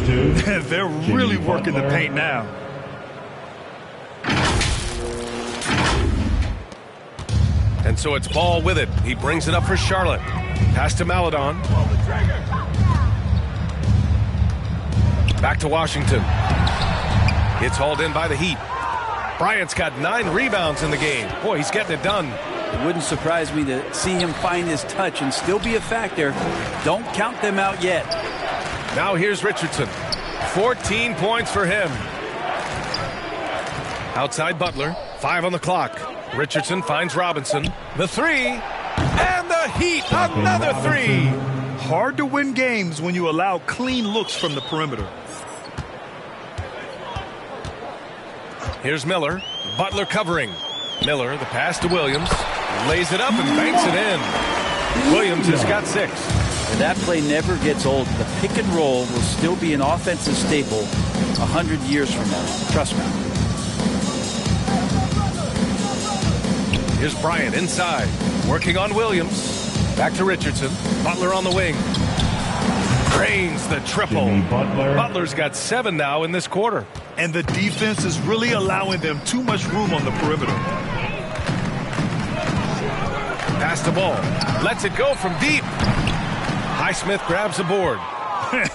They're really working the paint now. And so it's Ball with it. He brings it up for Charlotte. Pass to Maladon. Back to Washington. It's hauled in by the Heat. Bryant's got 9 rebounds in the game. Boy, he's getting it done. It wouldn't surprise me to see him find his touch and still be a factor. Don't count them out yet. Now here's Richardson. 14 points for him. Outside Butler. 5 on the clock. Richardson finds Robinson. The 3. And the Heat. Another 3. Hard to win games when you allow clean looks from the perimeter. Here's Miller. Butler covering. Miller, the pass to Williams. Lays it up and banks it in. Williams has got 6. And that play never gets old. The pick and roll will still be an offensive staple 100 years from now. Trust me. Here's Bryant inside. Working on Williams. Back to Richardson. Butler on the wing. Drains the triple. Butler's got 7 now in this quarter. And the defense is really allowing them too much room on the perimeter. Pass the ball. Lets it go from deep. Highsmith grabs the board.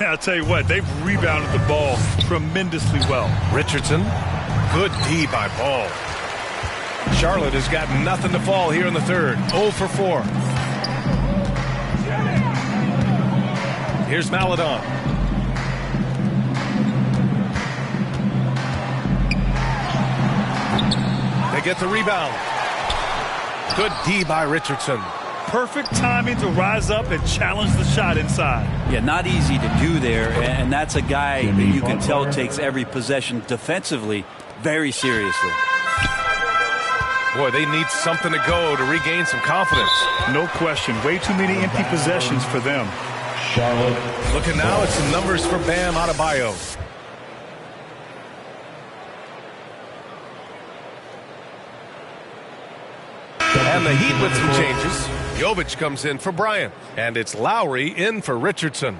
I'll tell you what, they've rebounded the ball tremendously well. Richardson. Good D by Ball. Charlotte has got nothing to fall here in the third. 0 for 4. Here's Maladon. They get the rebound. Good D by Richardson. Perfect timing to rise up and challenge the shot inside. Yeah, not easy to do there, and that's a guy that you can tell takes every possession defensively very seriously. Boy, they need something to go to regain some confidence. No question. Way too many empty possessions for them. Charlotte. Looking now at some numbers for Bam Adebayo. And the Heat with some changes. Jovic comes in for Bryant. And it's Lowry in for Richardson.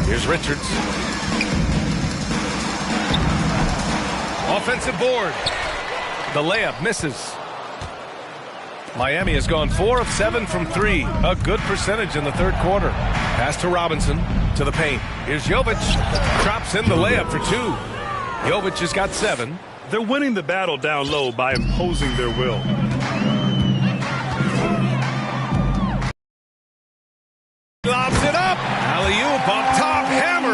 Here's Richards. Offensive board. The layup misses. Miami has gone 4 of 7 from 3. A good percentage in the third quarter. Pass to Robinson. To the paint. Here's Jovic. Drops in the layup for 2. Jovic has got 7. They're winning the battle down low by imposing their will. Lobs it up. Alley-oop up top. Hammer.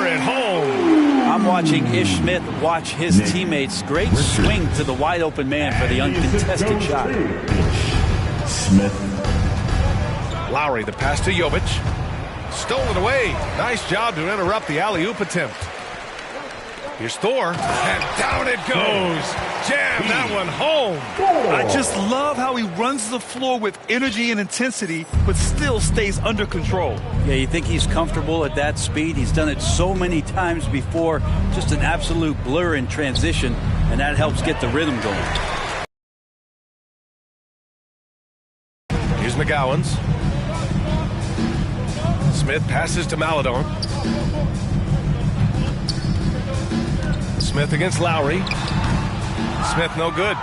love watching Ish Smith watch his teammates. Great swing to the wide open man for the uncontested shot. Smith. Lowry, the pass to Jovic. Stolen away. Nice job to interrupt the alley-oop attempt. Here's Thor, and down it goes. Jam that one home. I just love how he runs the floor with energy and intensity, but still stays under control. Yeah, you think he's comfortable at that speed? He's done it so many times before. Just an absolute blur in transition, and that helps get the rhythm going. Here's McGowan's. Smith passes to Maladon. Smith against Lowry. Smith no good.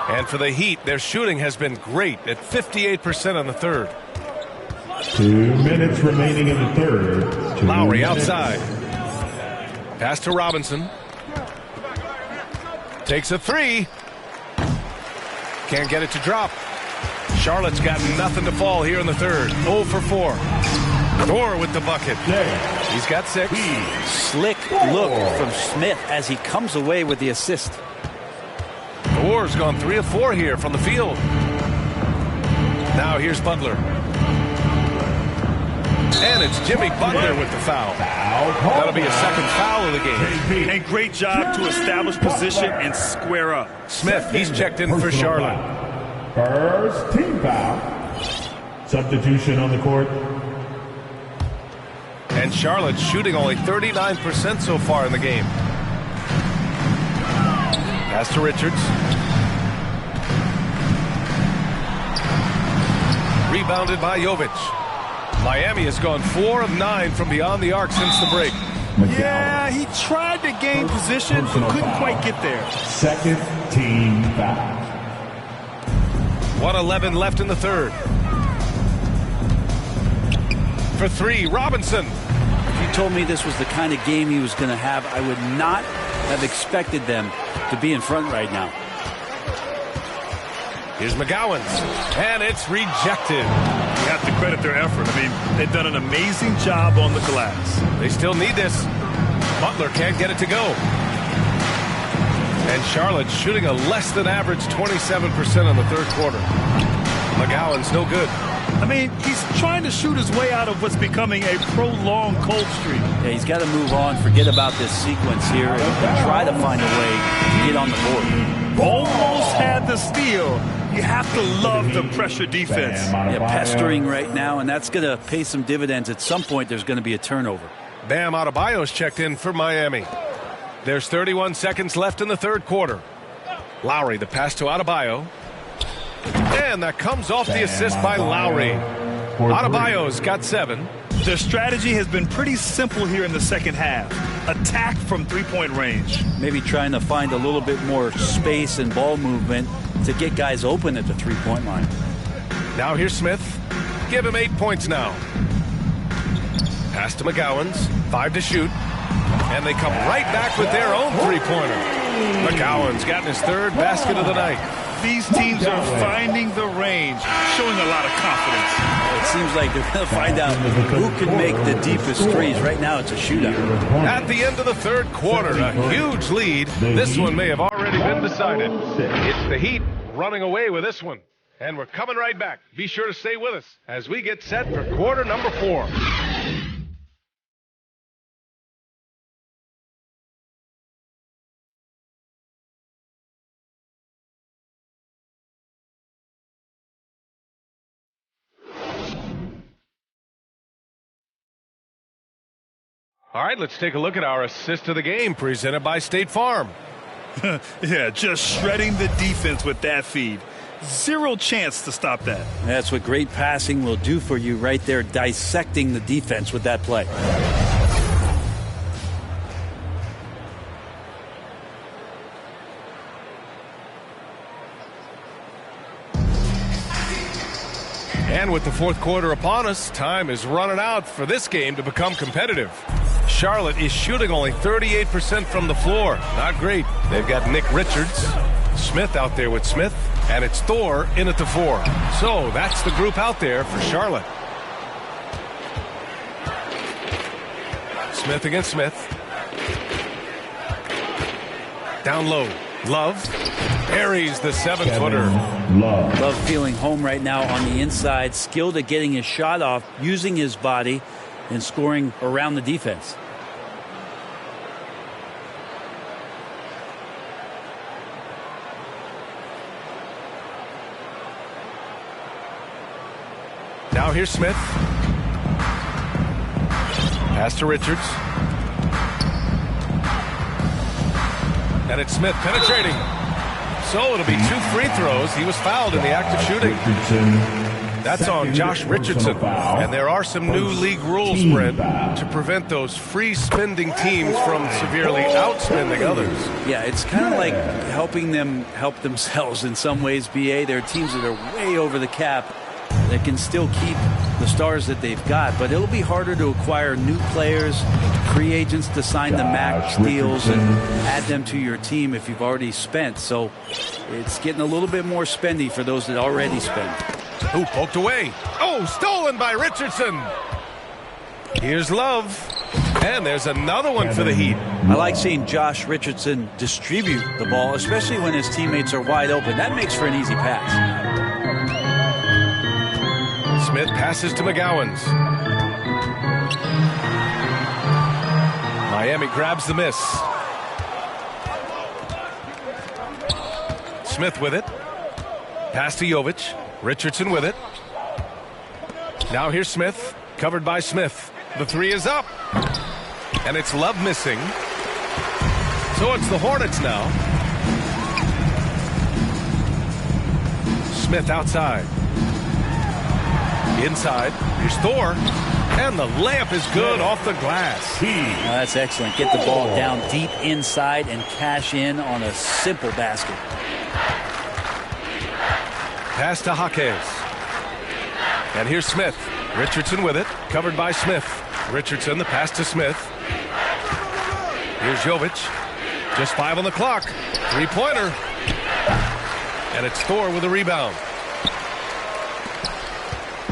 And for the Heat, their shooting has been great at 58% on the third. 2 minutes remaining in the third. Lowry outside. Pass to Robinson. Takes a three. Can't get it to drop. Charlotte's got nothing to fall here in the third. 0 for 4. Thor with the bucket. He's got 6. Slick look from Smith as he comes away with the assist. Thor's gone 3 of 4 here from the field. Now here's Butler. And it's Jimmy Butler with the foul. That'll be a second foul of the game. A great job to establish position and square up. Smith, he's checked in for Charlotte. First team foul. Substitution on the court. And Charlotte's shooting only 39% so far in the game. Pass to Richards. Rebounded by Jovic. Miami has gone 4 of 9 from beyond the arc since the break. Yeah, he tried to gain position, but couldn't quite get there. Second team foul. 1:11 left in the third. For 3, Robinson. If you told me this was the kind of game he was going to have, I would not have expected them to be in front right now. Here's McGowan's, and it's rejected. You have to credit their effort. I mean, they've done an amazing job on the glass. They still need this. Butler can't get it to go. And Charlotte's shooting a less than average 27% in the third quarter. McGowan's no good. I mean, he's trying to shoot his way out of what's becoming a prolonged cold streak. Yeah, he's got to move on, forget about this sequence here, and try to find a way to get on the board. Almost had the steal. You have to love the pressure defense. Yeah, pestering right now, and that's going to pay some dividends. At some point, there's going to be a turnover. Bam Adebayo's checked in for Miami. There's 31 seconds left in the third quarter. Lowry, the pass to Adebayo. And that comes off the assist by Lowry. Adebayo's got 7. Their strategy has been pretty simple here in the second half. Attack from three-point range. Maybe trying to find a little bit more space and ball movement to get guys open at the three-point line. Now here's Smith. Give him 8 points now. Pass to McGowan's. 5 to shoot. And they come right back with their own three-pointer. McGowan's gotten his 3rd basket of the night. These teams are finding the range, showing a lot of confidence. It seems like they're going to find out who can make the deepest threes. Right now, it's a shootout. At the end of the third quarter, a huge lead. This one may have already been decided. It's the Heat running away with this one. And we're coming right back. Be sure to stay with us as we get set for quarter number 4. All right, let's take a look at our assist of the game presented by State Farm. Yeah, just shredding the defense with that feed. Zero chance to stop that. That's what great passing will do for you right there, dissecting the defense with that play. And with the fourth quarter upon us, time is running out for this game to become competitive. Charlotte is shooting only 38% from the floor. Not great. They've got Nick Richards, Smith out there with Smith, and it's Thor in at the 4. So that's the group out there for Charlotte. Smith against Smith. Down low. Love buries the 7-footer. Love feeling home right now on the inside, skilled at getting his shot off, using his body, and scoring around the defense. Now here's Smith. Pass to Richards. And it's Smith penetrating. So it'll be 2 free throws. He was fouled in the act of shooting. That's on Josh Richardson. And there are some new league rules, Brent, to prevent those free spending teams from severely outspending others. Yeah, it's kind of like helping them help themselves in some ways, BA. There are teams that are way over the cap that can still keep the stars that they've got, but it'll be harder to acquire new players, free agents to sign the max deals and add them to your team if you've already spent. So it's getting a little bit more spendy for those that already spend. Who poked away? Oh, stolen by Richardson. Here's Love. And there's another one for the Heat. I like seeing Josh Richardson distribute the ball, especially when his teammates are wide open. That makes for an easy pass. Smith passes to McGowan's. Miami grabs the miss. Smith with it. Pass to Jovic. Richardson with it. Now here's Smith. Covered by Smith. The 3 is up. And it's Love missing. So it's the Hornets now. Smith outside. Inside, here's Thor, and the layup is good off the glass. That's excellent. Get the ball down deep inside and cash in on a simple basket. Pass to Jaquez. And here's Smith. Richardson with it, covered by Smith. Richardson, the pass to Smith. Here's Jovic. Just 5 on the clock. 3-pointer. And it's Thor with a rebound.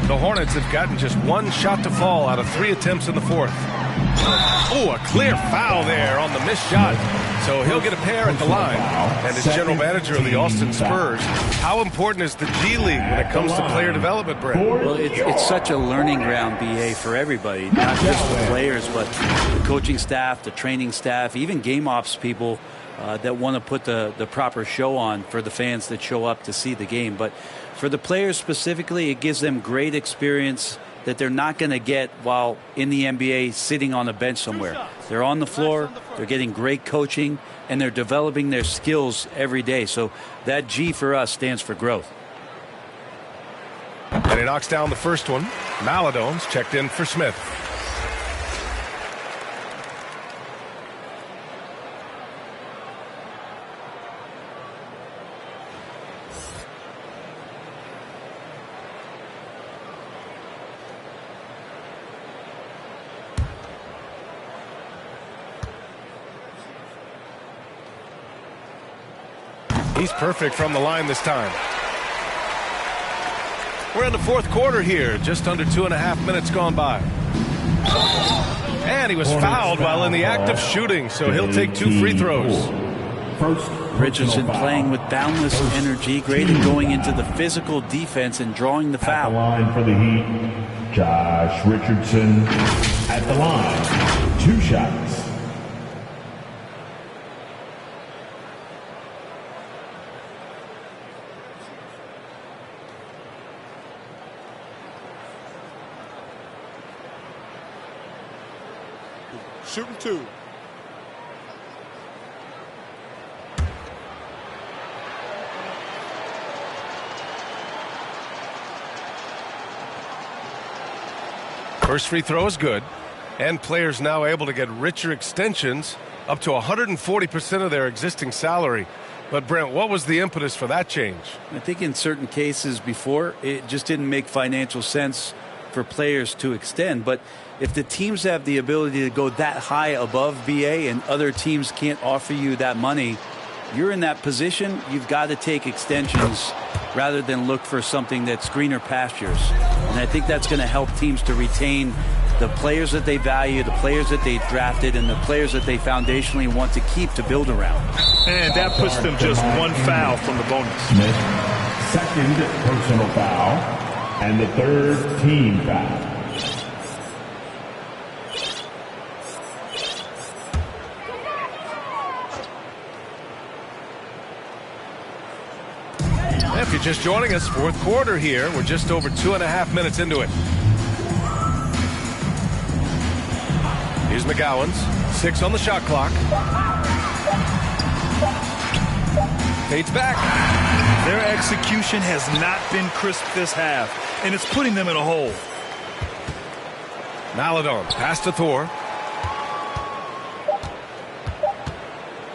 The Hornets have gotten just 1 shot to fall out of 3 attempts in the 4th. Oh, a clear foul there on the missed shot. So he'll get a pair at the line. And as general manager of the Austin Spurs, how important is the G League when it comes to player development, Brent? Well, it's such a learning ground, BA, for everybody, not just the players, but the coaching staff, the training staff, even game ops people that want to put the proper show on for the fans that show up to see the game. But for the players specifically, it gives them great experience that they're not going to get while in the NBA sitting on a bench somewhere. They're on the floor, they're getting great coaching, and they're developing their skills every day. So that G for us stands for growth. And he knocks down the first one. Maladone's checked in for Smith. He's perfect from the line this time. We're in the 4th quarter here, just under 2.5 minutes gone by. And he was fouled while in the act of shooting, so he'll take 2 free throws. Richardson playing with boundless energy, great at going into the physical defense and drawing the foul. At the line for the Heat, Josh Richardson. At the line, 2 shots. Shooting 2. First free throw is good, and players now able to get richer extensions up to 140% of their existing salary. But Brent, what was the impetus for that change? I think in certain cases before, it just didn't make financial sense for players to extend. But if the teams have the ability to go that high above BA and other teams can't offer you that money, you're in that position, you've got to take extensions rather than look for something that's greener pastures. And I think that's going to help teams to retain the players that they value, the players that they drafted, and the players that they foundationally want to keep to build around. And that puts them just one foul from the bonus. Smith, second personal foul, and the third team foul. If you're just joining us, fourth quarter here. We're just over 2.5 minutes into it. Here's McGowan's. 6 on the shot clock. Fades back. Their execution has not been crisp this half, and it's putting them in a hole. Maladon, pass to Thor.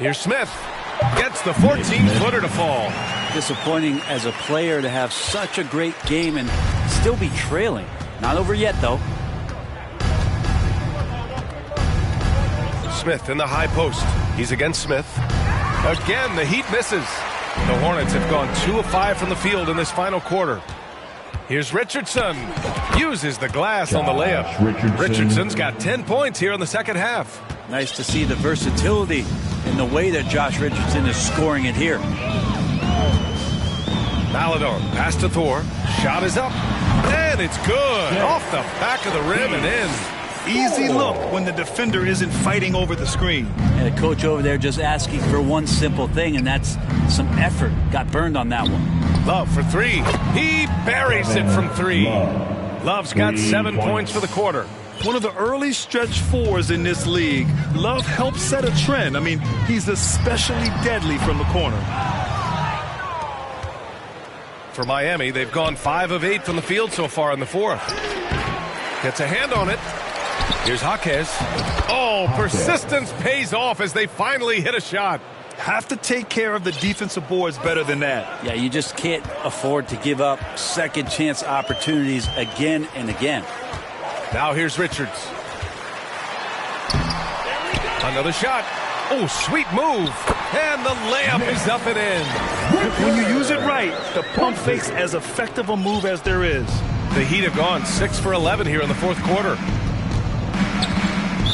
Here's Smith. Gets the 14-footer to fall. Disappointing as a player to have such a great game and still be trailing. Not over yet, though. Smith in the high post. He's against Smith. Again, the Heat misses. The Hornets have gone 2 of 5 from the field in this final quarter. Here's Richardson. Uses the glass on the layup. Richardson's got 10 points here in the second half. Nice to see the versatility in the way that Josh Richardson is scoring it here. Maladon, pass to Thor. Shot is up. And it's good. Off the back of the rim and in. Easy look when the defender isn't fighting over the screen. And the coach over there just asking for one simple thing, and that's some effort. Got burned on that one. Love for 3. He buries it from 3. Love's got 7 points for the quarter. One of the early stretch fours in this league. Love helped set a trend. I mean, he's especially deadly from the corner. For Miami, they've gone 5 of 8 from the field so far in the fourth. Gets a hand on it. Here's Jaquez. Oh, persistence pays off as they finally hit a shot. Have to take care of the defensive boards better than that. Yeah, you just can't afford to give up second chance opportunities again and again. Now here's Richards. Another shot. Oh, sweet move. And the layup is up and in. When you use it right, the pump fake's as effective a move as there is. The Heat have gone 6 for 11 here in the fourth quarter.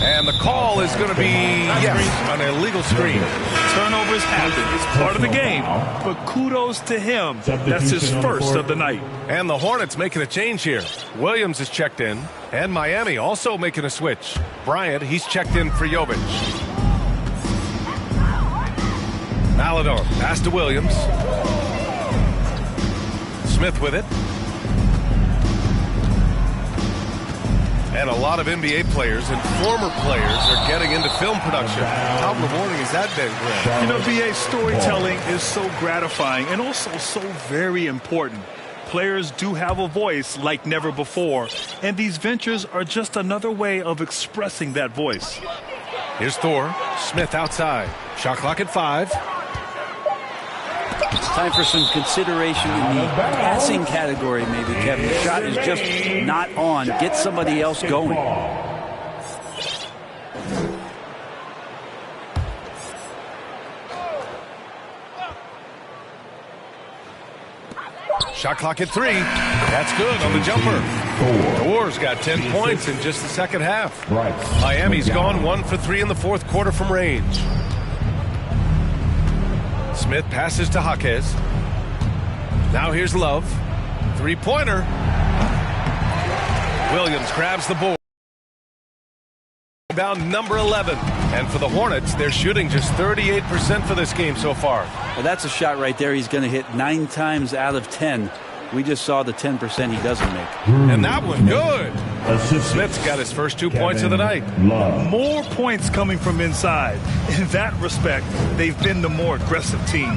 And the call is going to be, yes, an illegal screen. Turnovers happen. It's part of the game. But kudos to him. That's his first of the night. And the Hornets making a change here. Williams is checked in. And Miami also making a switch. Bryant, he's checked in for Jovic. Maladon, pass to Williams. Smith with it. And a lot of NBA players and former players are getting into film production. How rewarding has that been, Greg? You know, BA, storytelling is so gratifying and also so very important. Players do have a voice like never before, and these ventures are just another way of expressing that voice. Here's Thor. Smith outside. Shot clock at 5. It's time for some consideration in the passing category, maybe, Kevin. The shot is just not on. Get somebody else going. Shot clock at 3. That's good on the jumper. Thor's got 10 points in just the second half. Miami's gone 1 for 3 in the fourth quarter from range. Smith passes to Jaquez. Now here's Love. 3-pointer. Williams grabs the board. Rebound number 11. And for the Hornets, they're shooting just 38% for this game so far. Well, that's a shot right there he's going to hit 9 times out of 10. We just saw the 10% he doesn't make. And that one good. Smith's got his first 2 points of the night. More points coming from inside. In that respect, they've been the more aggressive team.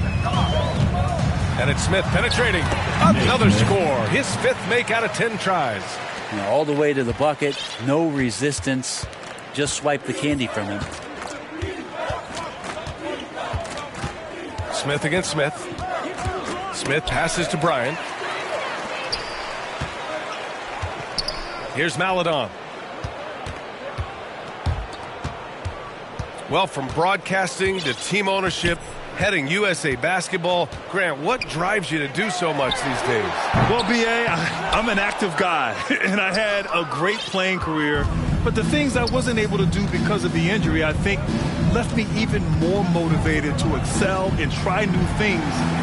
And it's Smith penetrating. Another score. His 5th make out of 10 tries. You know, all the way to the bucket. No resistance. Just swipe the candy from him. Smith against Smith. Smith passes to Bryant. Here's Maladon. Well, from broadcasting to team ownership, heading USA Basketball, Grant, what drives you to do so much these days? Well, B.A., I'm an active guy, and I had a great playing career. But the things I wasn't able to do because of the injury, I think, left me even more motivated to excel and try new things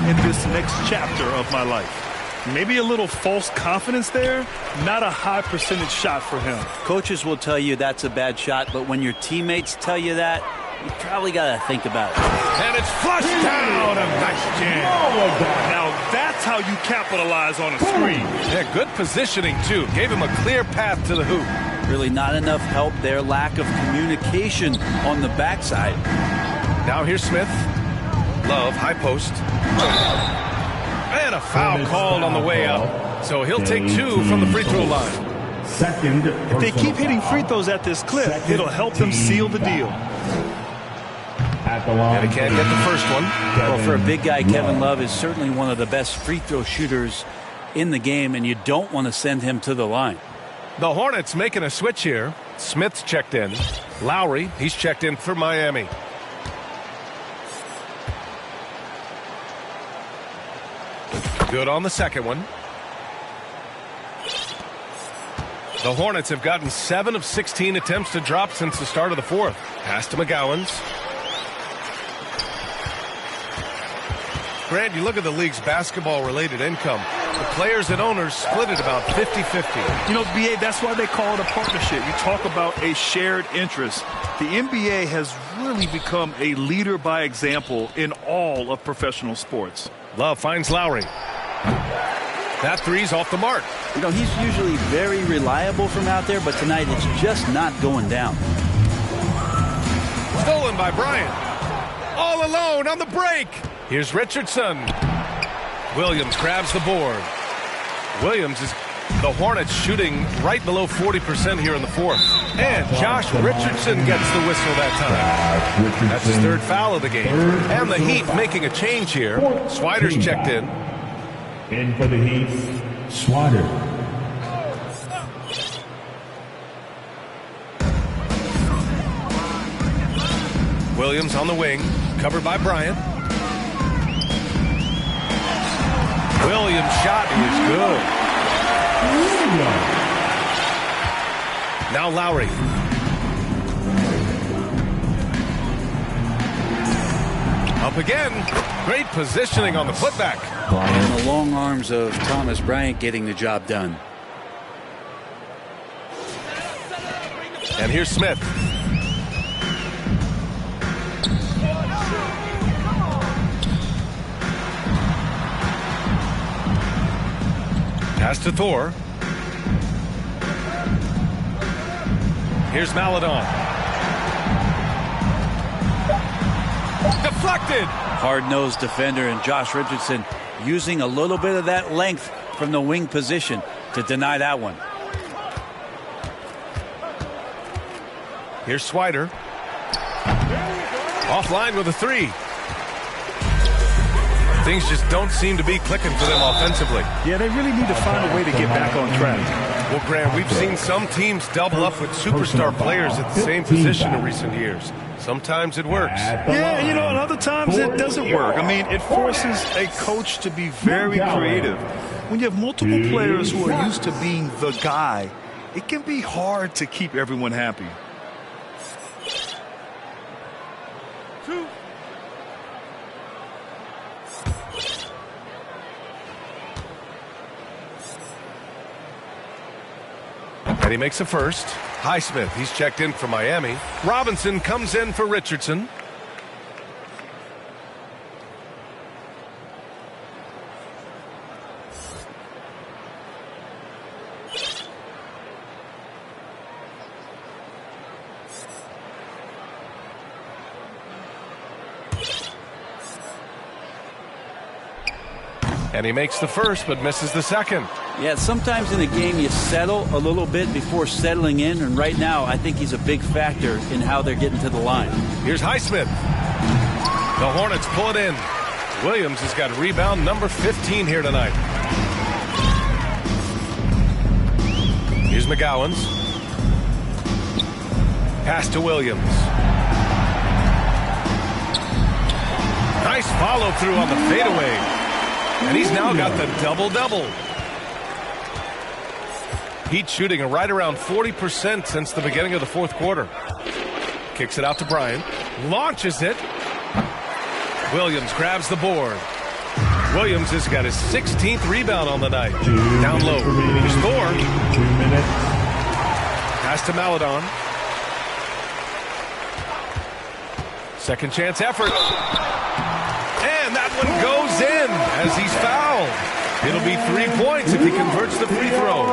in this next chapter of my life. Maybe a little false confidence there, not a high percentage shot for him. Coaches will tell you that's a bad shot, but when your teammates tell you that, you probably got to think about it. And it's flushed down. A nice jam. Now that's how you capitalize on a screen. Yeah, good positioning, too. Gave him a clear path to the hoop. Really not enough help there. Lack of communication on the backside. Now here's Smith. Love, high post. And a foul called on the way out. So he'll take 2 from the free throw line. If they keep hitting free throws at this clip, it'll help them seal the deal. And he can't get the first one. Well, for a big guy, Kevin Love is certainly one of the best free throw shooters in the game, and you don't want to send him to the line. The Hornets making a switch here. Smith's checked in. Lowry, he's checked in for Miami. Good on the second one. The Hornets have gotten 7 of 16 attempts to drop since the start of the fourth. Pass to McGowan's. Grant, you look at the league's basketball-related income. The players and owners split it about 50-50. You know, B.A., that's why they call it a partnership. You talk about a shared interest. The NBA has really become a leader by example in all of professional sports. Love finds Lowry. That three's off the mark. You know, he's usually very reliable from out there, but tonight it's just not going down. Stolen by Bryant. All alone on the break. Here's Richardson. Williams grabs the board. Williams is the Hornets shooting right below 40% here in the fourth. And Josh Richardson gets the whistle that time. That's his 3rd foul of the game. And the Heat making a change here. Swider's checked in. In for the Heat, Swider. Williams on the wing, covered by Bryant. Williams' shot is good. Now Lowry. Up again. Great positioning on the putback. And the long arms of Thomas Bryant getting the job done. And here's Smith. Pass to Thor. Here's Maladon. Deflected. Hard-nosed defender, and Josh Richardson using a little bit of that length from the wing position to deny that one. Here's Swider. Offline with a 3. Things just don't seem to be clicking for them offensively. Yeah, they really need to find a way to get back on track. Well, Grant, we've seen some teams double up with superstar players at the same position in recent years. Sometimes it works. Yeah, you know, and other times it doesn't work. I mean, it forces a coach to be very creative. When you have multiple players who are used to being the guy, it can be hard to keep everyone happy. And he makes a first. Highsmith, he's checked in for Miami. Robinson comes in for Richardson. And he makes the first, but misses the second. Yeah, sometimes in a game you settle a little bit before settling in, and right now I think he's a big factor in how they're getting to the line. Here's Highsmith. The Hornets pull it in. Williams has got rebound number 15 here tonight. Here's McGowan's. Pass to Williams. Follow through on the fadeaway. And he's now got the double-double. Heat shooting right around 40% since the beginning of the fourth quarter. Kicks it out to Bryant. Launches it. Williams grabs the board. Williams has got his 16th rebound on the night. Down low. Here's Thor. 2 minutes. Pass to Maladon. Second chance effort. And that one goes in as he's fouled. It'll be 3 points if he converts the free throw.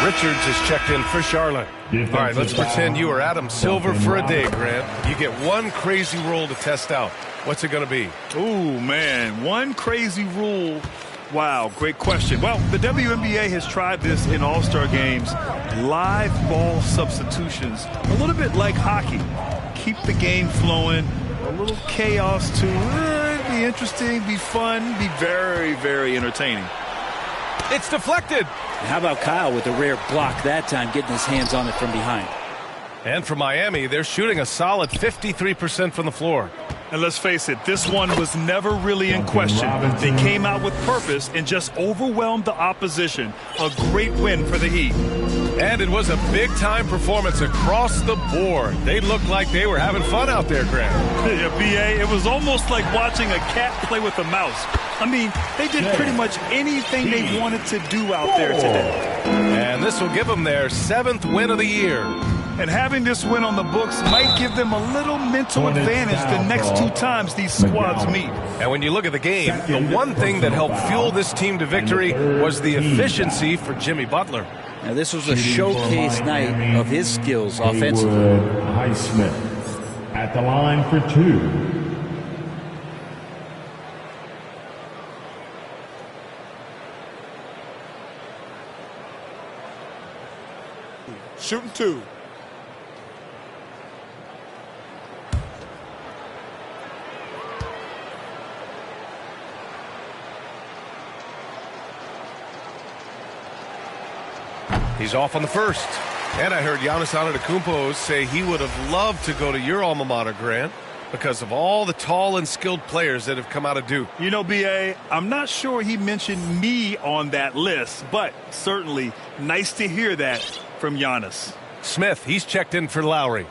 Richards is checked in for Charlotte. All right, let's pretend you are Adam Silver for a day, Grant. You get one crazy rule to test out. What's it going to be? Ooh, man, one crazy rule. Wow, great question. Well, the WNBA has tried this in All-Star games. Live ball substitutions, a little bit like hockey. Keep the game flowing, a little chaos too. It'd be interesting, be fun, be very, very entertaining. It's deflected. How about Kyle with a rare block that time, getting his hands on it from behind. And for Miami, they're shooting a solid 53% from the floor. And let's face it, this one was never really in question. They came out with purpose and just overwhelmed the opposition. A great win for the Heat. And it was a big-time performance across the board. They looked like they were having fun out there, Grant. Yeah, B.A., it was almost like watching a cat play with a mouse. I mean, they did pretty much anything they wanted to do out there today. And this will give them their 7th win of the year. And having this win on the books might give them a little mental advantage the next 2 times these squads meet. And when you look at the game, the one thing that helped fuel this team to victory was the efficiency for Jimmy Butler. Now, this was a showcase night of his skills offensively. Highsmith at the line for 2. Shooting 2. He's off on the first. And I heard Giannis Antetokounmpo say he would have loved to go to your alma mater, Grant, because of all the tall and skilled players that have come out of Duke. You know, B.A., I'm not sure he mentioned me on that list, but certainly nice to hear that from Giannis. Smith, he's checked in for Lowry.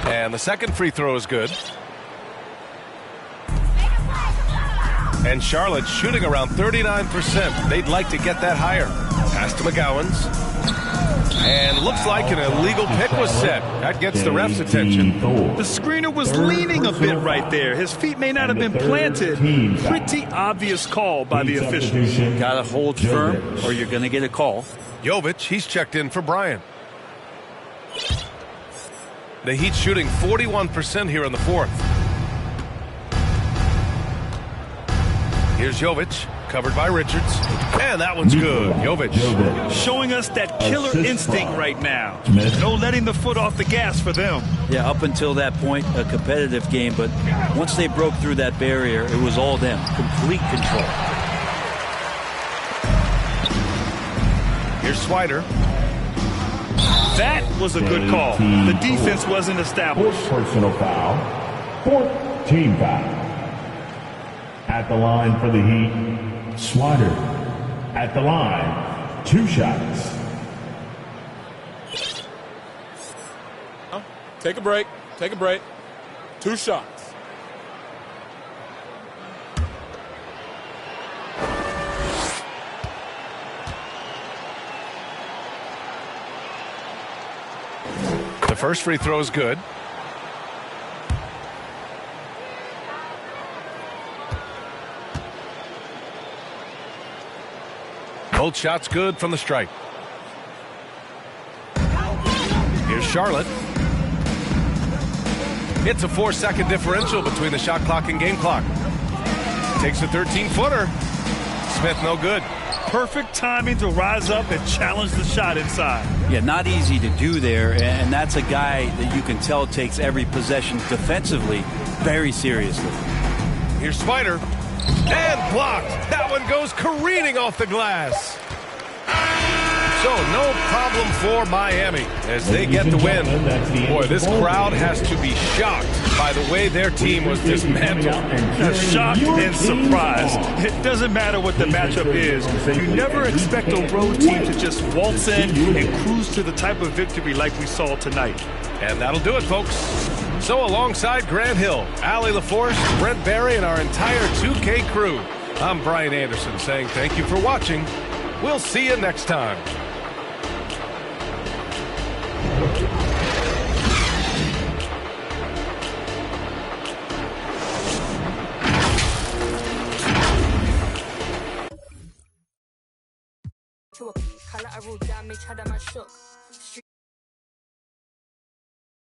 And the second free throw is good. And Charlotte shooting around 39%. They'd like to get that higher. Pass to McGowan's. And looks like an illegal pick was set. That gets the ref's attention. The screener was leaning a bit right there. His feet may not have been planted. Pretty obvious call by the officials. Got to hold firm or you're going to get a call. Jovic, he's checked in for Bryant. The Heat shooting 41% here in the fourth. Here's Jovic, covered by Richards. And that one's good. Jovic. Showing us that killer instinct right now. No letting the foot off the gas for them. Yeah, up until that point, a competitive game. But once they broke through that barrier, it was all them. Complete control. Here's Swider. That was a good call. The defense wasn't established. Fourth personal foul. 4th team foul. At the line for the Heat, Swider. At the line, 2 shots. Take a break. Take a break. 2 shots. The first free throw is good. Both shots good from the stripe. Here's Charlotte. It's a 4-second differential between the shot clock and game clock. Takes a 13-footer. Smith no good. Perfect timing to rise up and challenge the shot inside. Yeah, not easy to do there, and that's a guy that you can tell takes every possession defensively very seriously. Here's Swider. And blocked. That one goes careening off the glass. So So no problem for Miami as they get the win. Boy, this crowd has to be shocked by the way their team was dismantled. Shocked and surprised. It doesn't matter what the matchup is. You never expect a road team to just waltz in and cruise to the type of victory like we saw tonight. And that'll do it, folks. So alongside Grant Hill, Allie LaForce, Brent Barry, and our entire 2K crew, I'm Brian Anderson saying thank you for watching. We'll see you next time. Color I roll down, make sure that my shook.